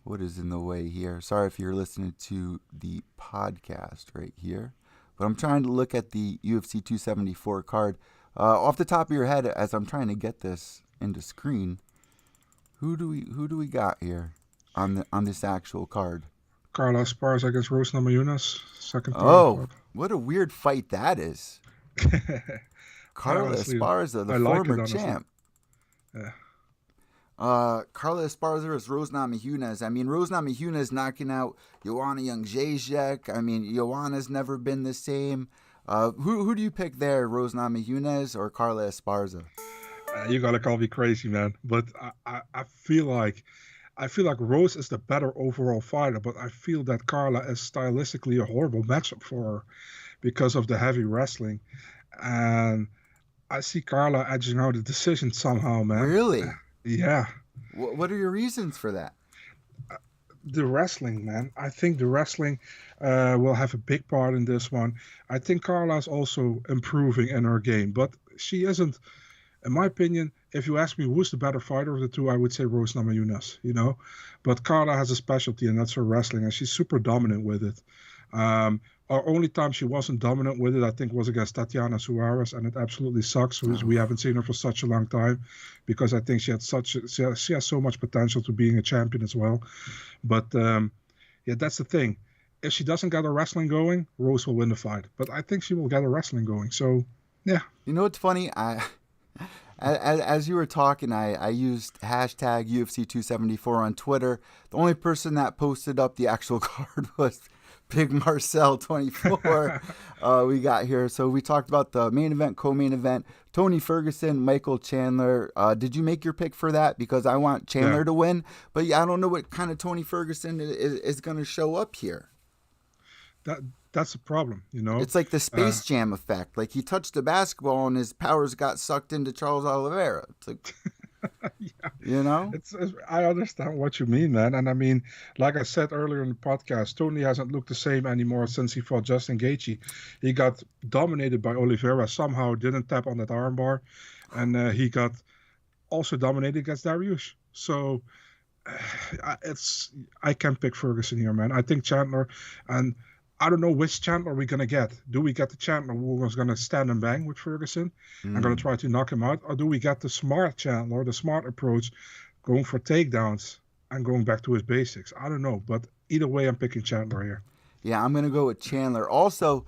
what is in the way here. Sorry if you're listening to the podcast right here, but I'm trying to look at the UFC 274 card. Off the top of your head, as I'm trying to get this into screen, who do we got here on this actual card? Carlos Esparza against Rose Namajunas, second. What a weird fight that is. Carlos Esparza, the former champ. Yeah. Carla Esparza versus Rose Namajunas. I mean, Rose Namajunas knocking out Joanna Jędrzejczyk. I mean, Joanna's never been the same. Who do you pick there, Rose Namajunas or Carla Esparza? You gotta call me crazy, man, but I feel like Rose is the better overall fighter, but I feel that Carla is stylistically a horrible matchup for her because of the heavy wrestling, and I see Carla edging out the decision somehow, man. Really? Yeah, What are your reasons for that? the wrestling, man. I think the wrestling will have a big part in this one. I think Carla's also improving in her game, but she isn't. In my opinion, if you ask me who's the better fighter of the two, I would say Rose Namajunas, you know. But Carla has a specialty, and that's her wrestling, and she's super dominant with it. Our only time she wasn't dominant with it, I think, was against Tatiana Suarez, and it absolutely sucks. We Oh. haven't seen her for such a long time because I think she has so much potential to being a champion as well. But yeah, that's the thing. If she doesn't get her wrestling going, Rose will win the fight. But I think she will get her wrestling going. So yeah, You know what's funny? As you were talking, I used hashtag UFC274 on Twitter. The only person that posted up the actual card was Big Marcell 24. We got here. So we talked about the main event, co-main event. Tony Ferguson, Michael Chandler. Did you make your pick for that? Because I want yeah. Chandler to win. But yeah, I don't know what kind of Tony Ferguson is going to show up here. That that's a problem, you know. It's like the Uh, Space Jam effect. Like he touched the basketball and his powers got sucked into Charles Oliveira. It's like, yeah, you know? I understand what you mean, man. And I mean, like I said earlier in the podcast, Tony hasn't looked the same anymore since he fought Justin Gaethje. He got dominated by Oliveira, somehow didn't tap on that armbar, and he got also dominated against Dariush. So I can pick Ferguson here, man. I think Chandler, and I don't know which Chandler we're gonna get. Do we get the Chandler who was gonna stand and bang with Ferguson and gonna Mm. try to knock him out, or do we get the smart Chandler, the smart approach, going for takedowns and going back to his basics? I don't know, but either way, I'm picking Chandler here. Yeah, I'm gonna go with Chandler. Also,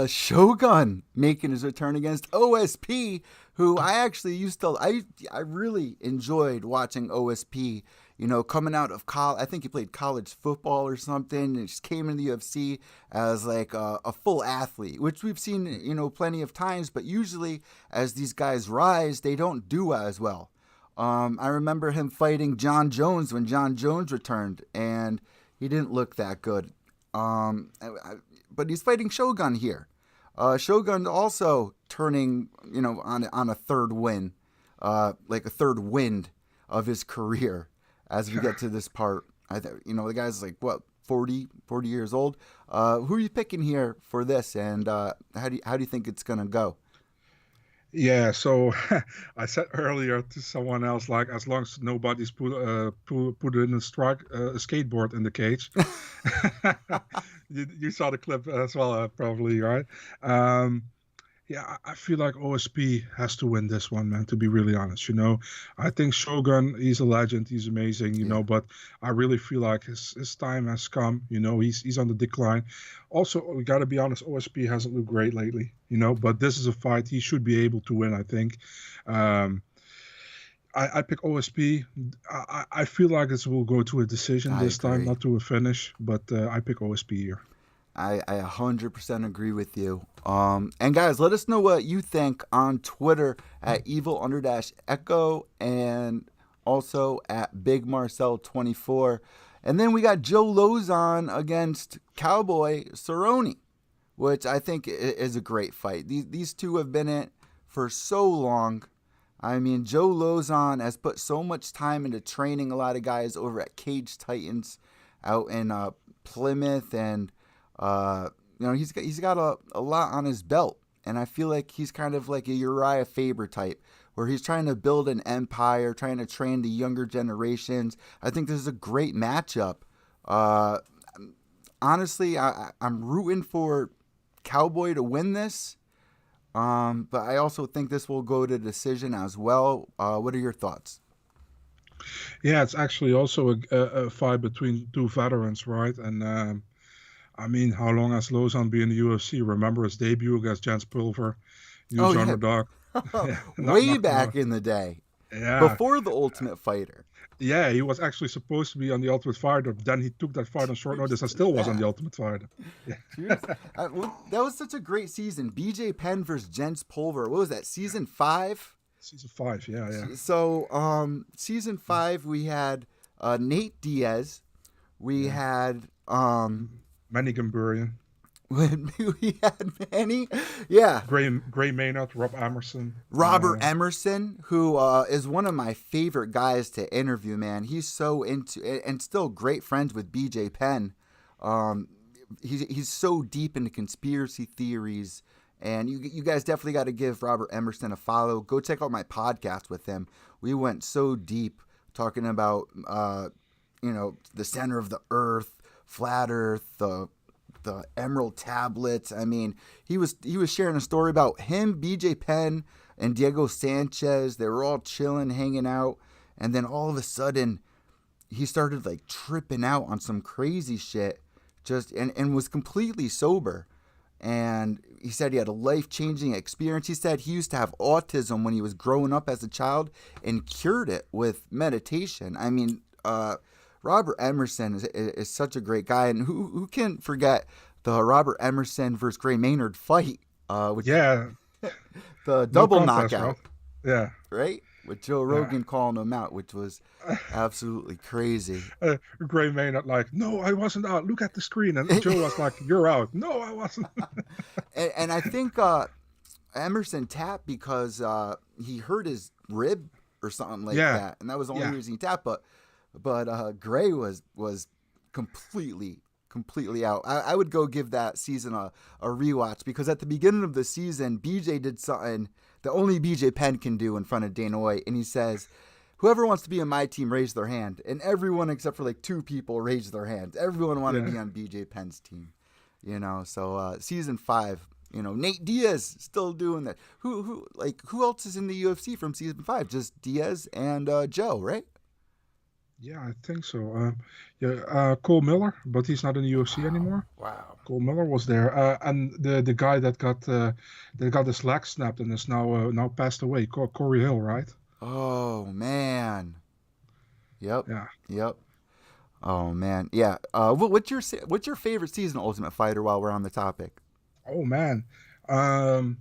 Shogun making his return against OSP, who I actually used to. I really enjoyed watching OSP. You know, coming out of college, I think he played college football or something, and just came into the UFC as like a full athlete, which we've seen, you know, plenty of times. But usually, as these guys rise, they don't do as well. I remember him fighting John Jones when John Jones returned, and he didn't look that good. But he's fighting Shogun here. Shogun also turning, you know, on a third win, like a third wind of his career as we get to this part. You know, the guy's like, what, 40 years old? Who are you picking here for this, and how do you think it's going to go? Yeah, so I said earlier to someone else, like, as long as nobody's put in a skateboard in the cage. You saw the clip as well, probably, right? Um, yeah, I feel like OSP has to win this one, man, to be really honest. I think Shogun, he's a legend, he's amazing, Yeah, but I really feel like his time has come. He's on the decline. Also, we got to be honest, OSP hasn't looked great lately, but this is a fight he should be able to win, I think. Um, I pick OSP. I feel like this will go to a decision I this time, agree. not to a finish, but I pick OSP here. I 100% agree with you. And guys, let us know what you think on Twitter at evil under dash echo and also at Big Marcel 24. And then we got Joe Lozon against Cowboy Cerrone, which I think is a great fight. These two have been in it for so long. I mean, Joe Lozon has put so much time into training a lot of guys over at Cage Titans out in Plymouth, and he's got a lot on his belt, and I feel like he's kind of like a Uriah Faber type, where he's trying to build an empire, trying to train the younger generations. I think this is a great matchup. Uh, Honestly, I'm rooting for Cowboy to win this, but I also think this will go to decision as well. What are your thoughts? Yeah, it's actually also a fight between two veterans, right? And I mean, how long has Lozon been in the UFC? Remember his debut against Jens Pulver, Oh huge yeah, underdog. Yeah, way knocked him back out. in the day, Yeah, before the Ultimate Fighter. Yeah, he was actually supposed to be on the Ultimate Fighter. Then he took that fight on short True notice and still was on the that. Ultimate Fighter. Yeah, True. That was such a great season. BJ Penn versus Jens Pulver. What was that? Season 5? season 5. Yeah, yeah. So, season 5, we had Nate Diaz. We Yeah. had Manny Gamburian, we had Manny. Yeah. Gray Maynard, Rob Emerson. Robert Emerson, who is one of my favorite guys to interview, man. He's so into and still great friends with BJ Penn. Um, he's so deep into conspiracy theories, and you guys definitely got to give Robert Emerson a follow. Go check out my podcast with him. We went so deep talking about the center of the earth, flat earth, the emerald tablets. I mean, he was sharing a story about him, BJ Penn, and Diego Sanchez. They were all chilling, hanging out, and then all of a sudden he started like tripping out on some crazy shit, just and was completely sober. And he said he had a life-changing experience. He said he used to have autism when he was growing up as a child and cured it with meditation. I mean, Robert Emerson is such a great guy, and who can forget the Robert Emerson versus Gray Maynard fight, which Yeah, the no double contest, knockout, right? right? With Joe Yeah. Rogan calling him out, which was absolutely crazy. Gray Maynard like, no, I wasn't out. Look at the screen. And Joe was like, you're out. No, I wasn't. And I think Emerson tapped because he hurt his rib or something like Yeah, that, and that was the only yeah. reason he tapped. But Gray was completely out. I would go give that season a rewatch because at the beginning of the season, BJ did something that only BJ Penn can do in front of Dana White, and he says, "Whoever wants to be on my team, raise their hand." And everyone except for like 2 people raised their hands. Everyone wanted to Yeah. be on BJ Penn's team. So season 5, Nate Diaz still doing that. Who else is in the UFC from season 5? Just Diaz and Joe, right? Yeah, I think so. Cole Miller, but he's not in the UFC anymore. Wow. Cole Miller was there, and the guy that got his leg snapped and is now passed away, Corey Hill, right? Oh man. Yep. Yeah. Yep. Oh man. Yeah. What's your favorite season of Ultimate Fighter while we're on the topic? Oh man, um,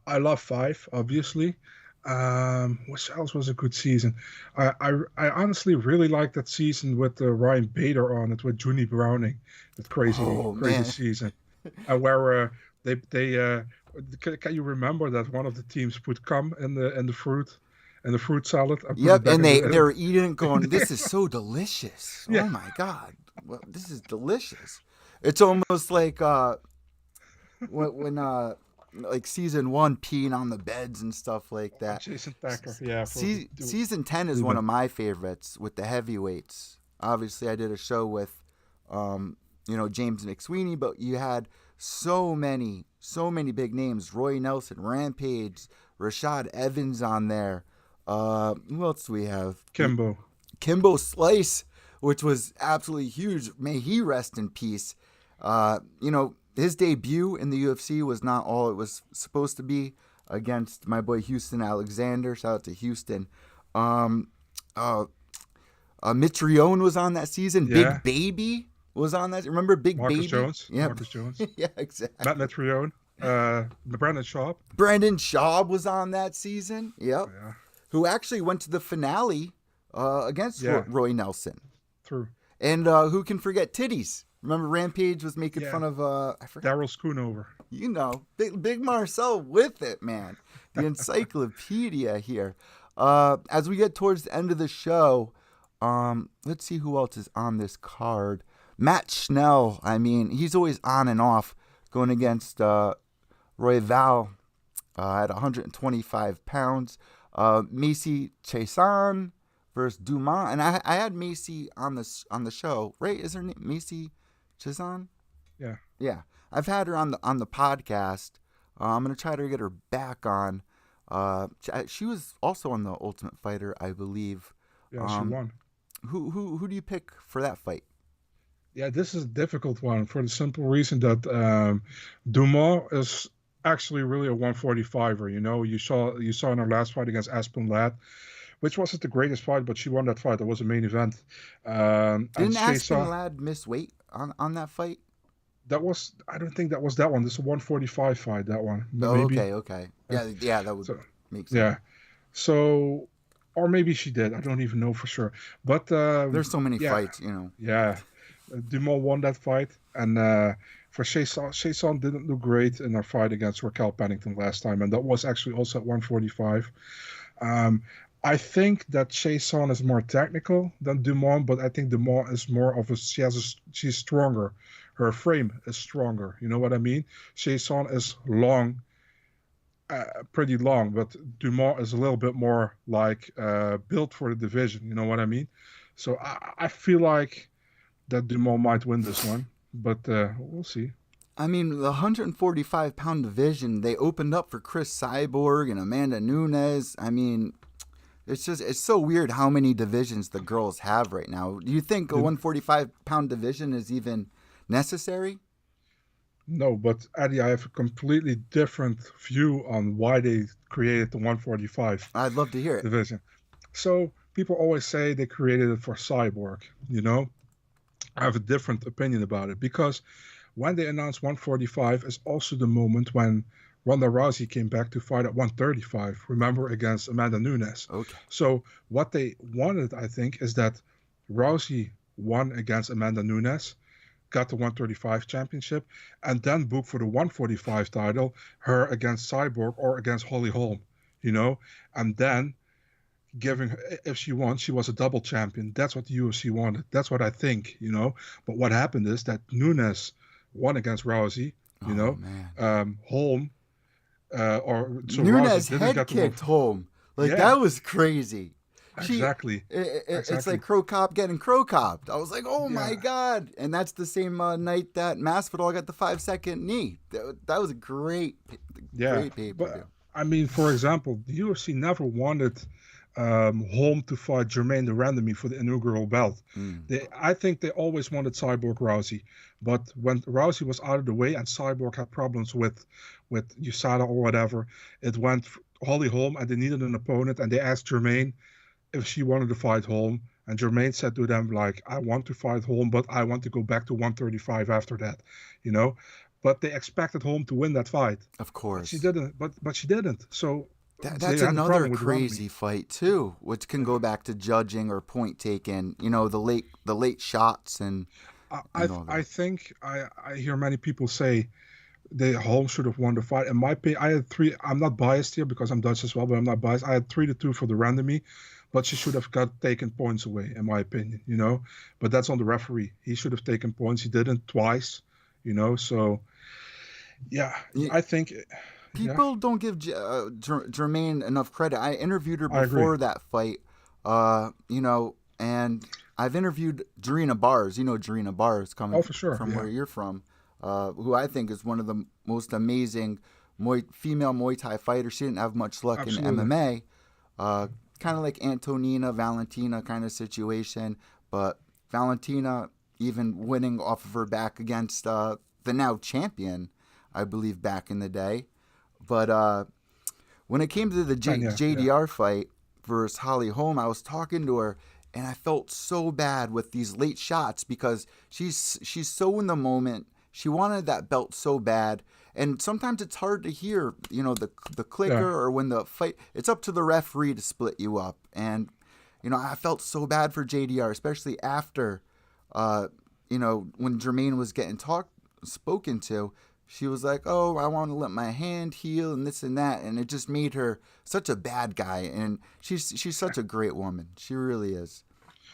I love 5, obviously. What else was a good season? I honestly really liked that season with Ryan Bader on it with Junie Browning, that crazy Oh crazy man. season, where they can you remember that one of the teams put cum in the fruit salad and put it Yep. back And in they the were eating it going, "This is so delicious. yeah Oh my god. Well, this is delicious." It's almost like when like season 1 peeing on the beds and stuff like that. Jason Thacker, yeah, for Season 10 is one Lehman. of my favorites with the heavyweights. Obviously, I did a show with, James McSweeney, but you had so many big names. Roy Nelson, Rampage, Rashad Evans on there. Who else do we have? Kimbo. Kimbo Slice, which was absolutely huge. May he rest in peace. His debut in the UFC was not all it was supposed to be against my boy Houston Alexander. Shout out to Houston. Um, uh, Mitrione was on that season. Yeah, Big Baby was on that. Remember Big Marcus Baby? Jones, Yeah, Marcus Jones, yeah, exactly. Matt Metrione, Brandon Schaub. Brandon Schaub was on that season. Yep. Yeah, Who actually went to the finale against yeah, Roy Nelson. true. And who can forget titties? Remember Rampage was making Yeah, fun of I forgot. Daryl Schoonover. Big Marcel with it, man. The encyclopedia here. As we get towards the end of the show, let's see who else is on this card. Matt Schnell. I mean, he's always on and off going against Roy Val at 125 pounds. Macy Chiasson versus Dumas, and I had Macy on the show. Right? Is her name Macy Chiasson? Yeah, Yeah, I've had her on the podcast. I'm gonna try to get her back on. She was also on the Ultimate Fighter, I believe. yeah, she Um, won. who do you pick for that fight? Yeah, this is a difficult one for the simple reason that Dumas is actually really a 145er. You saw in our last fight against Aspen Ladd which wasn't the greatest fight, but she won that fight. That was a main event. And Didn't Aspen Shaysa, Ladd miss weight on that fight? that was, I don't think that was that one. This is a 145 fight, that one. But Oh, maybe. okay, okay. Yeah, that would So, make sense. yeah. So, or maybe she did. I don't even know for sure. But There's so many yeah, fights, you know. yeah. Dumont won that fight. And for Shayson didn't look great in her fight against Raquel Pennington last time. And that was actually also at 145. Um, I think that Shayson is more technical than Dumont, but I think Dumont is more of a, she's stronger. Her frame is stronger. You know what I mean? Shayson is long, pretty long, but Dumont is a little bit more like built for the division. You know what I mean? So I feel like that Dumont might win this one, but we'll see. I mean, the 145-pound division, they opened up for Chris Cyborg and Amanda Nunes. I mean, it's so weird how many divisions the girls have right now. Do you think a 145-pound division is even necessary? No, but Eddie, I have a completely different view on why they created the 145 I'd love to hear it. division. So people always say they created it for Cyborg, you know? I have a different opinion about it because when they announced 145 is also the moment when Ronda Rousey came back to fight at 135, remember, against Amanda Nunes. Okay. So what they wanted, I think, is that Rousey won against Amanda Nunes, got the 135 championship, and then book for the 145 title, her against Cyborg or against Holly Holm, you know? And then giving her, if she won, she was a double champion. That's what the UFC wanted. That's what I think, you know? But what happened is that Nunes won against Rousey, you know? Man. Holm, or so Nunes Rousey didn't head get the kicked home. Like, Yeah. that was crazy. Exactly. It's Exactly. like Crow Cop getting Crow Copped. I was like, oh my Yeah. God. And that's the same night that Masvidal got the 5-second knee. That was a great pay-per-view. But I mean, for example, the UFC never wanted Holm to fight Jermaine Durandamy for the inaugural belt. I think they always wanted Cyborg Rousey, but when Rousey was out of the way and Cyborg had problems with USADA or whatever, it went Holly Holm and they needed an opponent and they asked Jermaine if she wanted to fight Holm. And Jermaine said to them, like, I want to fight Holm, but I want to go back to 135 after that, you know? But they expected Holm to win that fight. Of course. But she didn't. But she didn't. So that's another crazy fight too, which can go back to judging or point taken. You know, the late shots and. I think I hear many people say Holm should have won the fight. In my opinion, I had three. I'm not biased here because I'm Dutch as well, but I'm not biased. I had 3-2 for the Durandamy, but she should have got taken points away, in my opinion. You know, but that's on the referee. He should have taken points. He didn't twice. You know, so yeah, I think. People don't give Jermaine enough credit. I interviewed her before that fight, you know, and I've interviewed Jarena Bars. You know Jarena Bars coming for sure. from where you're from, who I think is one of the most amazing female Muay Thai fighters. She didn't have much luck in MMA, kind of like Antonina, Valentina kind of situation, but Valentina even winning off of her back against the now champion, I believe, back in the day. But when it came to the JDR fight versus Holly Holm, I was talking to her, and I felt so bad with these late shots because she's so in the moment. She wanted that belt so bad, and sometimes it's hard to hear, you know, the clicker or when the fight. It's up to the referee to split you up, and you know, I felt so bad for JDR, especially after, you know, when Jermaine was getting spoken to. She was like, oh, I want to let my hand heal and this and that. And it just made her such a bad guy. And she's such a great woman. She really is.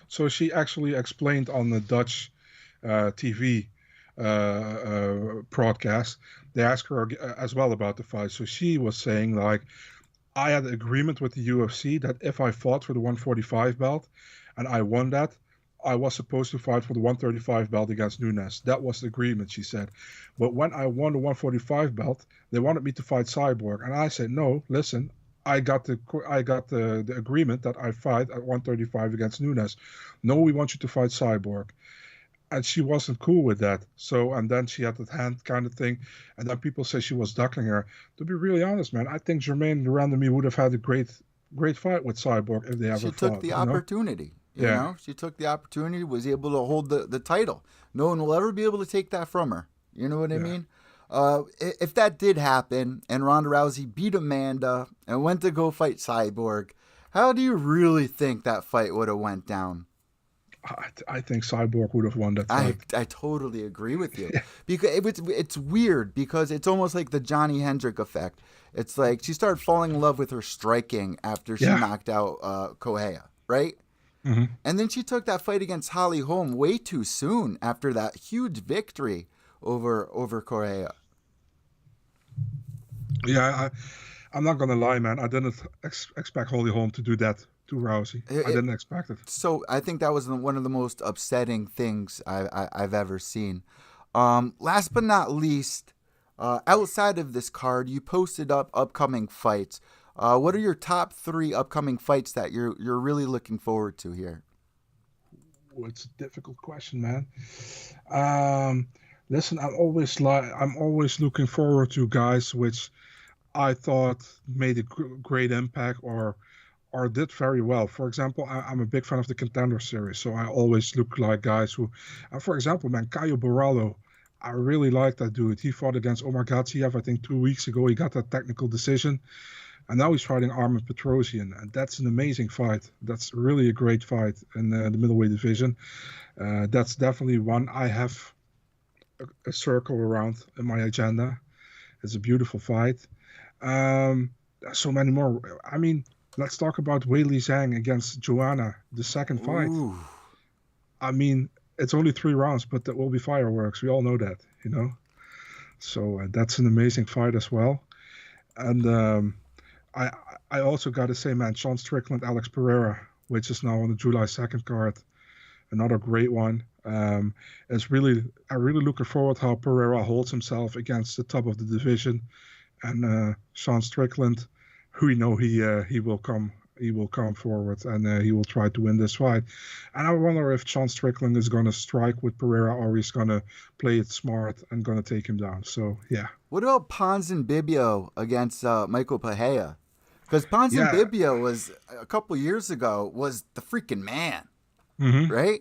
So she actually explained on the Dutch TV broadcast. They asked her as well about the fight. So she was saying, like, I had an agreement with the UFC that if I fought for the 145 belt and I won that, I was supposed to fight for the 135 belt against Nunes. That was the agreement, she said. But when I won the 145 belt, they wanted me to fight Cyborg. And I said, no, listen, I got the agreement that I fight at 135 against Nunes. No, we want you to fight Cyborg. And she wasn't cool with that. So, and then she had that hand kind of thing. And then people say she was ducking her. To be really honest, man, I think Jermaine Durandamy would have had a great great fight with Cyborg if they ever She took fought. the You know? opportunity. Yeah, She took the opportunity, was able to hold the title. No one will ever be able to take that from her. You know what I yeah. mean? If that did happen and Ronda Rousey beat Amanda and went to go fight Cyborg, how do you really think that fight would have went down? I think Cyborg would have won that fight. I totally agree with you because it's weird because it's almost like the Johnny Hendrick effect. It's like she started falling in love with her striking after she Yeah. knocked out Kohea, right? Hmm. And then she took that fight against Holly Holm way too soon after that huge victory over Correa. Yeah, I'm not gonna lie, man. I didn't expect Holly Holm to do that to Rousey. It, I it, didn't expect it. so I think that was one of the most upsetting things I've ever seen. Last but not least, outside of this card, you posted up upcoming fights. What are your top three upcoming fights that you're really looking forward to here? Oh, it's a difficult question, man. Um, Listen, I'm always looking forward to guys which I thought made a great impact or did very well. For example, I'm a big fan of the Contender series, so I always look like guys who, for example, man, Caio Borralho. I really like that dude. He fought against Omar Gatsiev, I think 2 weeks ago. He got that technical decision, and now he's fighting Armin Petrosian, and that's an amazing fight. That's really a great fight in the middleweight division. That's definitely one I have a circle around in my agenda. It's a beautiful fight. There's so many more. I mean, let's talk about Weili Zhang against Joanna, the second fight. Ooh. I mean, it's only 3 rounds, but that will be fireworks. We all know that, you know. So that's an amazing fight as well. And I I also got to say, man, Sean Strickland, Alex Pereira, which is now on the July 2nd card, another great one. It's really I'm really looking forward how Pereira holds himself against the top of the division, and Sean Strickland, who we know he will come forward and he will try to win this fight. And I wonder if Sean Strickland is going to strike with Pereira or he's going to play it smart and going to take him down. So yeah, What about Ponzinibbio against Michael Pahea? Because yeah. Ponzinibbio was a couple years ago was the freaking man, Hmm. right?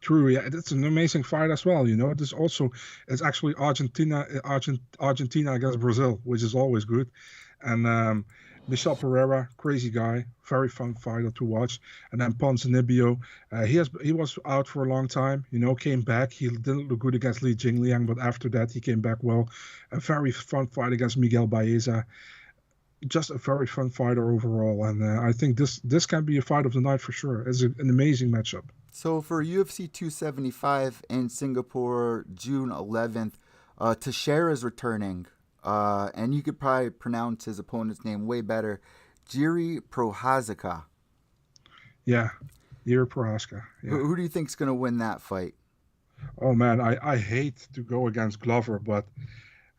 True, yeah, it's an amazing fight as well. You know, this also it's actually Argentina against Brazil, which is always good. And Michel Pereira, crazy guy, very fun fighter to watch. And then Ponzinibbio, he was out for a long time. You know, came back. He didn't look good against Li Jingliang, but after that he came back well. A very fun fight against Miguel Baeza. Just a very fun fighter overall, and I think this can be a fight of the night for sure. It's an amazing matchup. So for UFC 275 in Singapore, June 11th, Teixeira is returning, and you could probably pronounce his opponent's name way better, Jiri Prohaska. Yeah, Jiri Prohaska. Yeah. Who do you think's going to win that fight? Oh man, I hate to go against Glover, but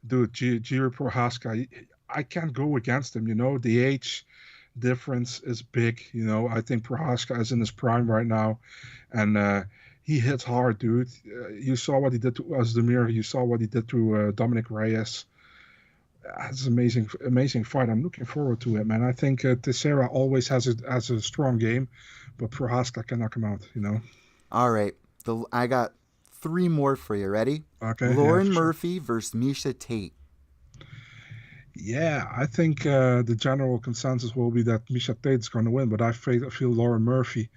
dude, Jiri Prohaska, I can't go against him. You know, the age difference is big. You know, I think Prohaska is in his prime right now, and he hits hard, dude. You saw what he did to Özdemir. You saw what he did to Dominic Reyes. It's an amazing fight. I'm looking forward to it, man. I think Teixeira always has a strong game, but Prohaska can knock him out. You know. All right, I got three more for you. Ready? Okay. Yeah, Lauren for sure. Murphy versus Misha Tate. Yeah, I think the general consensus will be that Misha Tate is going to win, but I feel Lauren Murphy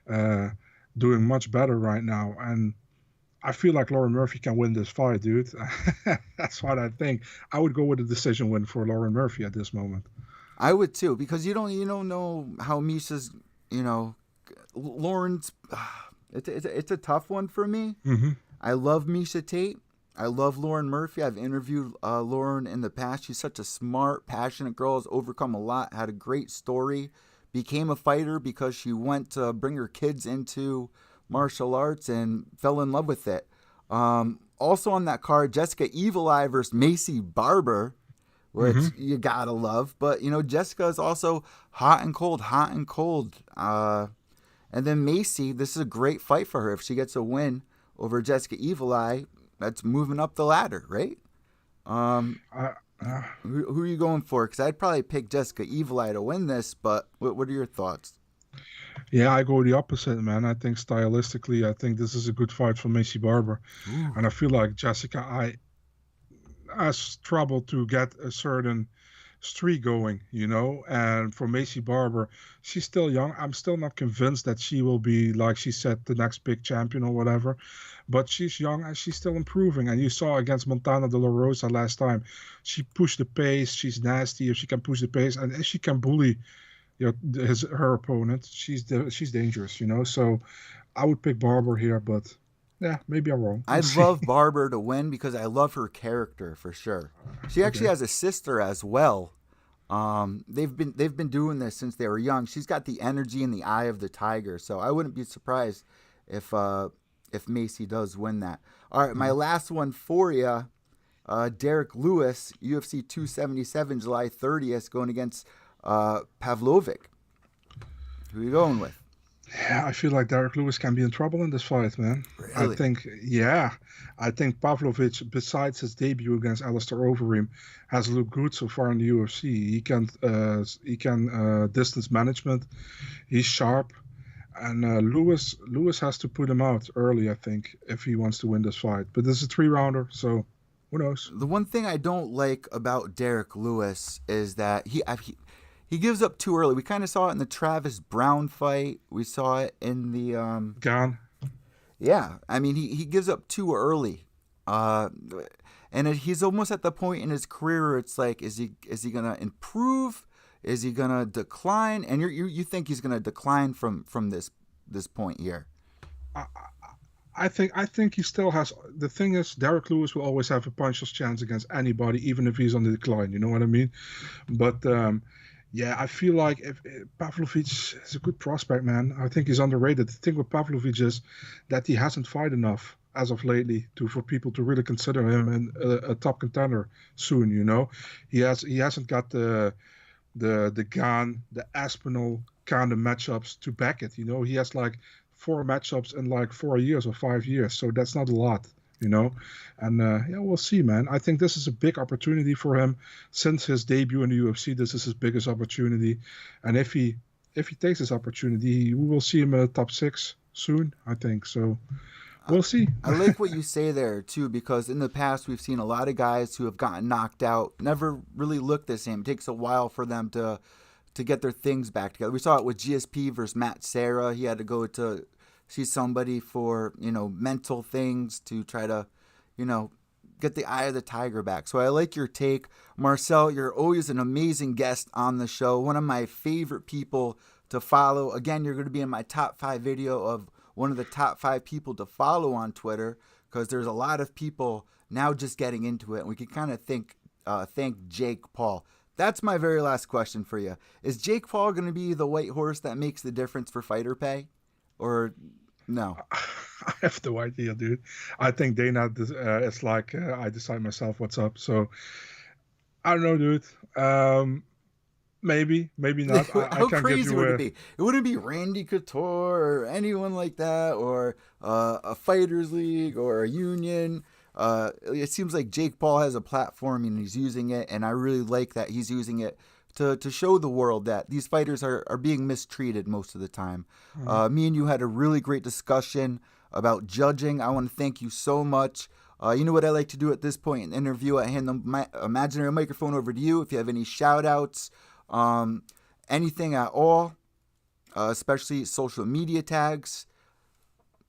uh, doing much better right now, and I feel like Lauren Murphy can win this fight, dude. That's what I think. I would go with a decision win for Lauren Murphy at this moment. I would too because you don't know how Misha's Lauren's. It's a tough one for me. Hmm. I love Misha Tate. I love Lauren Murphy. I've interviewed Lauren in the past. She's such a smart, passionate girl. Has overcome a lot. Had a great story. Became a fighter because she went to bring her kids into martial arts and fell in love with it. Also on that card, Jessica Evil Eye versus Macy Barber, which Hmm. you gotta love. But Jessica is also hot and cold, hot and cold. And then Macy, this is a great fight for her if she gets a win over Jessica Evil Eye. That's moving up the ladder, right? Um, I Uh, Who are you going for? Because I'd probably pick Jessica Evil Eye to win this, but what are your thoughts? yeah, I go the opposite, man. I think stylistically, I think this is a good fight for Macy Barber, Ooh. and I feel like Jessica I has trouble to get a certain streak going, And for Macy Barber, she's still young. I'm still not convinced that she will be, like she said, the next big champion or whatever. But she's young and she's still improving. And you saw against Montana De La Rosa last time, she pushed the pace. She's nasty if she can push the pace, and if she can bully, her opponent. She's dangerous, So I would pick Barber here, but yeah, maybe I'm wrong. We'll I'd see. love Barber to win because I love her character for sure. She actually Okay. has a sister as well. They've been doing this since they were young. She's got the energy and the eye of the tiger, so I wouldn't be surprised if Macy does win that. All right, my Mhm. last one for you, Derek Lewis, UFC 277, July 30th, going against Pavlovic. Who are you going with? Yeah, I feel like Derek Lewis can be in trouble in this fight, man. Really? Yeah, I think Pavlovich, besides his debut against Alistair Overeem, has looked good so far in the UFC. He can distance management. He's sharp, and Lewis has to put him out early, I think, if he wants to win this fight. But this is a 3 rounder, so who knows? The one thing I don't like about Derek Lewis is that he gives up too early. We kind of saw it in the Travis Brown fight. We saw it in the Gone. yeah. I mean, he gives up too early, uh, and he's almost at the point in his career where it's like, is he gonna improve? Is he gonna decline? And you think he's gonna decline from this point here? I, I think he still has. The thing is, Derek Lewis will always have a puncher's chance against anybody, even if he's on the decline. You know what I mean? But yeah, I feel like if Pavlovich is a good prospect, man. I think he's underrated. The thing with Pavlovich is that he hasn't fought enough as of lately for people to really consider him a top contender soon. He hasn't got the Gan, the Aspinall kind of matchups to back it. He has like 4 matchups in like 4 years or 5 years, so that's not a lot. You know, and yeah, we'll see, man. I think this is a big opportunity for him since his debut in the UFC. This is his biggest opportunity, and if he takes this opportunity, we will see him in the top 6 soon. I think so. We'll see. I like what you say there too, because in the past we've seen a lot of guys who have gotten knocked out, never really look the same. It takes a while for them to get their things back together. We saw it with GSP versus Matt Serra. He had to go to see somebody for mental things to try to get the eye of the tiger back. So I like your take, Marcell. You're always an amazing guest on the show. One of my favorite people to follow. Again, you're going to be in my top 5 video of one of the top 5 people to follow on Twitter, because there's a lot of people now just getting into it, and we can kind of thank Jake Paul. That's my very last question for you. Is Jake Paul going to be the white horse that makes the difference for fighter pay, or no? I have no idea, dude. I think Dana it's like I decide myself what's up. So I don't know, dude. Maybe not. I How can't give crazy you would it a. be? It wouldn't be Randy Couture or anyone like that, or a fighters league or a union. It seems like Jake Paul has a platform and he's using it, and I really like that he's using it to show the world that these fighters are being mistreated most of the time. Mhm. Me and you had a really great discussion about judging. I want to thank you so much. You know what I like to do at this point in the interview? I hand the imaginary microphone over to you. If you have any shout outs, anything at all, especially social media tags,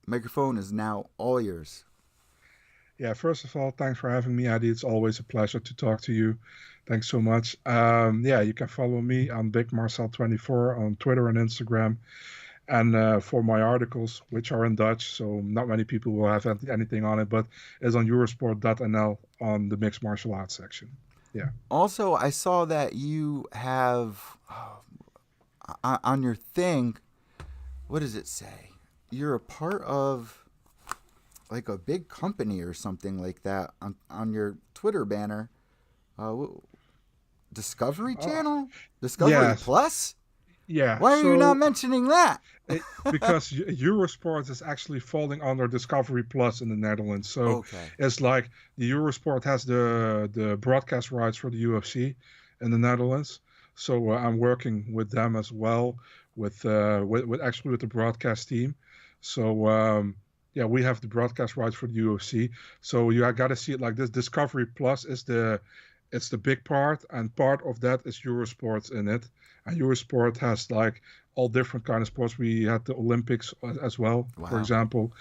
microphone is now all yours. Yeah, first of all, thanks for having me, Adi. It's always a pleasure to talk to you. Thanks so much. Yeah, you can follow me on Big Marcel24 on Twitter and Instagram. And for my articles, which are in Dutch, so not many people will have anything on it, but it's on Eurosport.nl on the mixed martial arts section. Yeah. Also, I saw that you have on your thing, what does it say? You're a part of like a big company or something like that on your Twitter banner. Uh, Discovery Oh, Channel? Discovery yes. Plus? Yeah. Why are you not So mentioning that? because Eurosport is actually falling under Discovery Plus in the Netherlands. So Okay. it's like the Eurosport has the broadcast rights for the UFC in the Netherlands. So I'm working with them as well with actually with the broadcast team. So yeah, we have the broadcast rights for the UFC. So you got to see it like this. Discovery Plus is the big part, and part of that is Eurosport in it. And Eurosport has like all different kind of sports. We had the Olympics as well, for Wow. example,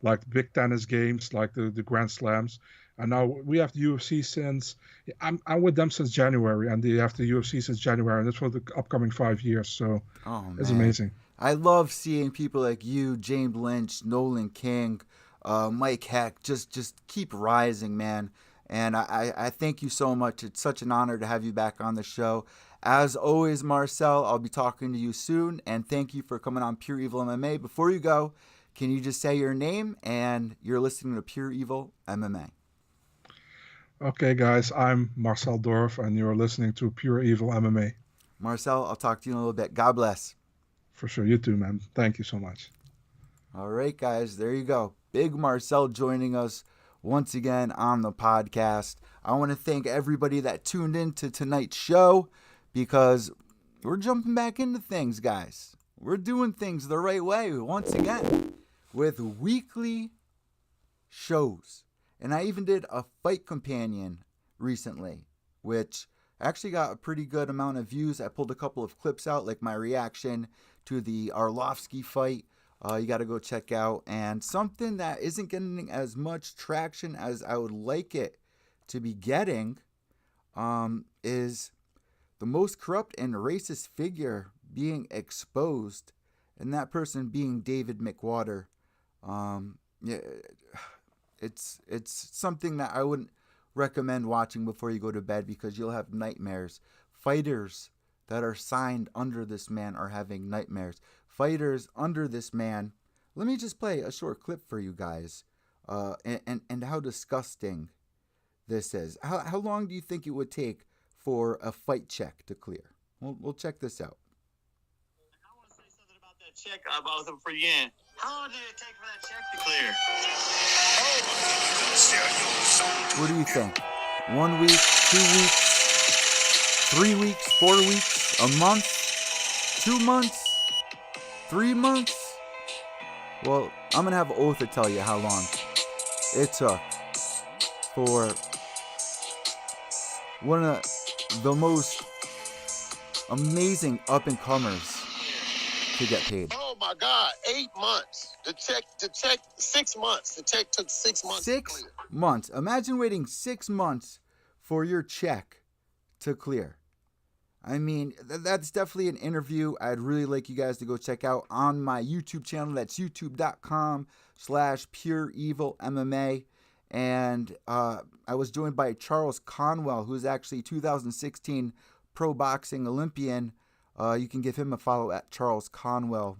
like big tennis games, like the Grand Slams. And now we have the UFC since I'm with them since January, and they have the UFC since January, and that's for the upcoming 5 years. So Oh it's man, amazing. I love seeing people like you, James Lynch, Nolan King, Mike Heck, just keep rising, man. And I thank you so much. It's such an honor to have you back on the show. As always, Marcel, I'll be talking to you soon. And thank you for coming on Pure Evil MMA. Before you go, can you just say your name and you're listening to Pure Evil MMA? Okay, guys, I'm Marcel Dorf, and you're listening to Pure Evil MMA. Marcel, I'll talk to you in a little bit. God bless. For sure, you too, man. Thank you so much. All right, guys, there you go. Big Marcel joining us once again on the podcast. I want to thank everybody that tuned in to tonight's show because we're jumping back into things, guys. We're doing things the right way once again with weekly shows. And I even did a fight companion recently, which actually got a pretty good amount of views. I pulled a couple of clips out, like my reaction to the Arlovsky fight. You got to go check out. And something that isn't getting as much traction as I would like it to be getting is the most corrupt and racist figure being exposed, and that person being David McWater. Yeah, it's something that I wouldn't recommend watching before you go to bed because you'll have nightmares. Fighters that are signed under this man are having nightmares. Fighters under this man. Let me just play a short clip for you guys, and how disgusting this is. How long do you think it would take for a fight check to clear? We'll check this out. I want to say something about that check about for yen. How long did it take for that check to clear? What do you think? 1 week, 2 weeks, 3 weeks, 4 weeks, a month, 2 months, 3 months? Well, I'm going to have Oath to tell you how long it took for one of the most amazing up-and-comers to get paid. Oh my God, 8 months. The check, 6 months. The check took 6 months. 6 months. Imagine waiting 6 months for your check to clear. I mean, that's definitely an interview I'd really like you guys to go check out on my YouTube channel. That's youtube.com/pureevilmma. And I was joined by Charles Conwell, who's actually 2016 pro boxing Olympian. You can give him a follow at Charles Conwell,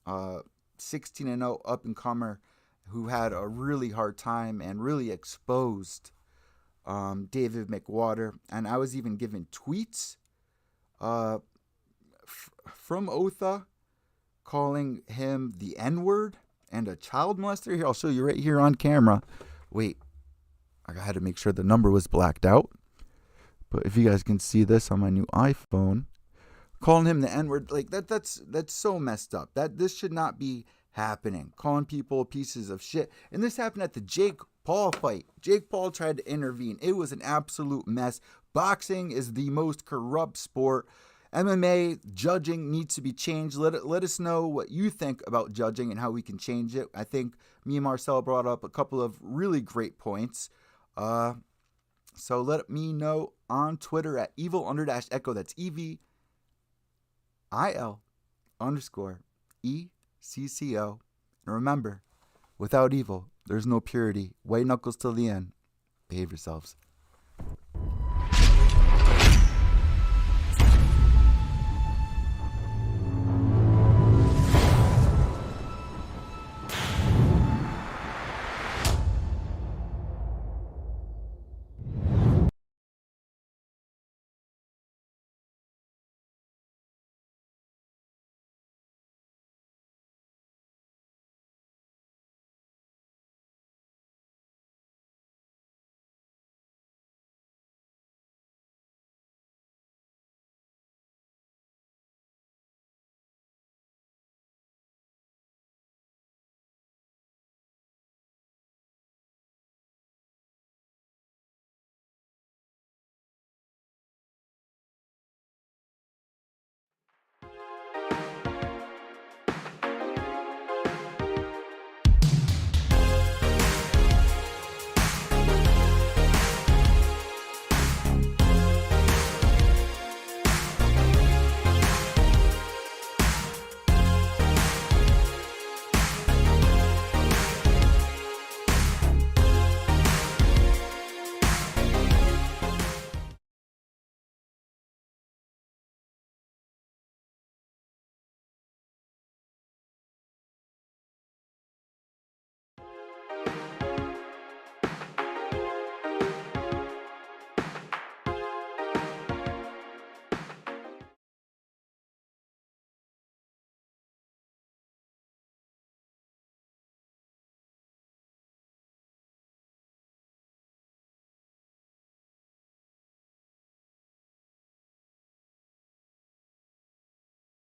16-0 up-and-comer who had a really hard time and really exposed David McWater. And I was even given tweets from Otha calling him the N-word and a child molester. Here, I'll show you right here on camera. Wait, I had to make sure the number was blacked out. But if you guys can see this on my new iPhone, calling him the N-word, like that's so messed up. This should not be happening. Calling people pieces of shit. And this happened at the Jake Paul fight. Jake Paul tried to intervene. It was an absolute mess. Boxing is the most corrupt sport. MMA judging needs to be changed. Let us know what you think about judging and how we can change it. I think me and Marcel brought up a couple of really great points. So let me know on Twitter at evil_echo. That's EVIL_ECCO. And remember, without evil, there's no purity. White knuckles till the end. Behave yourselves.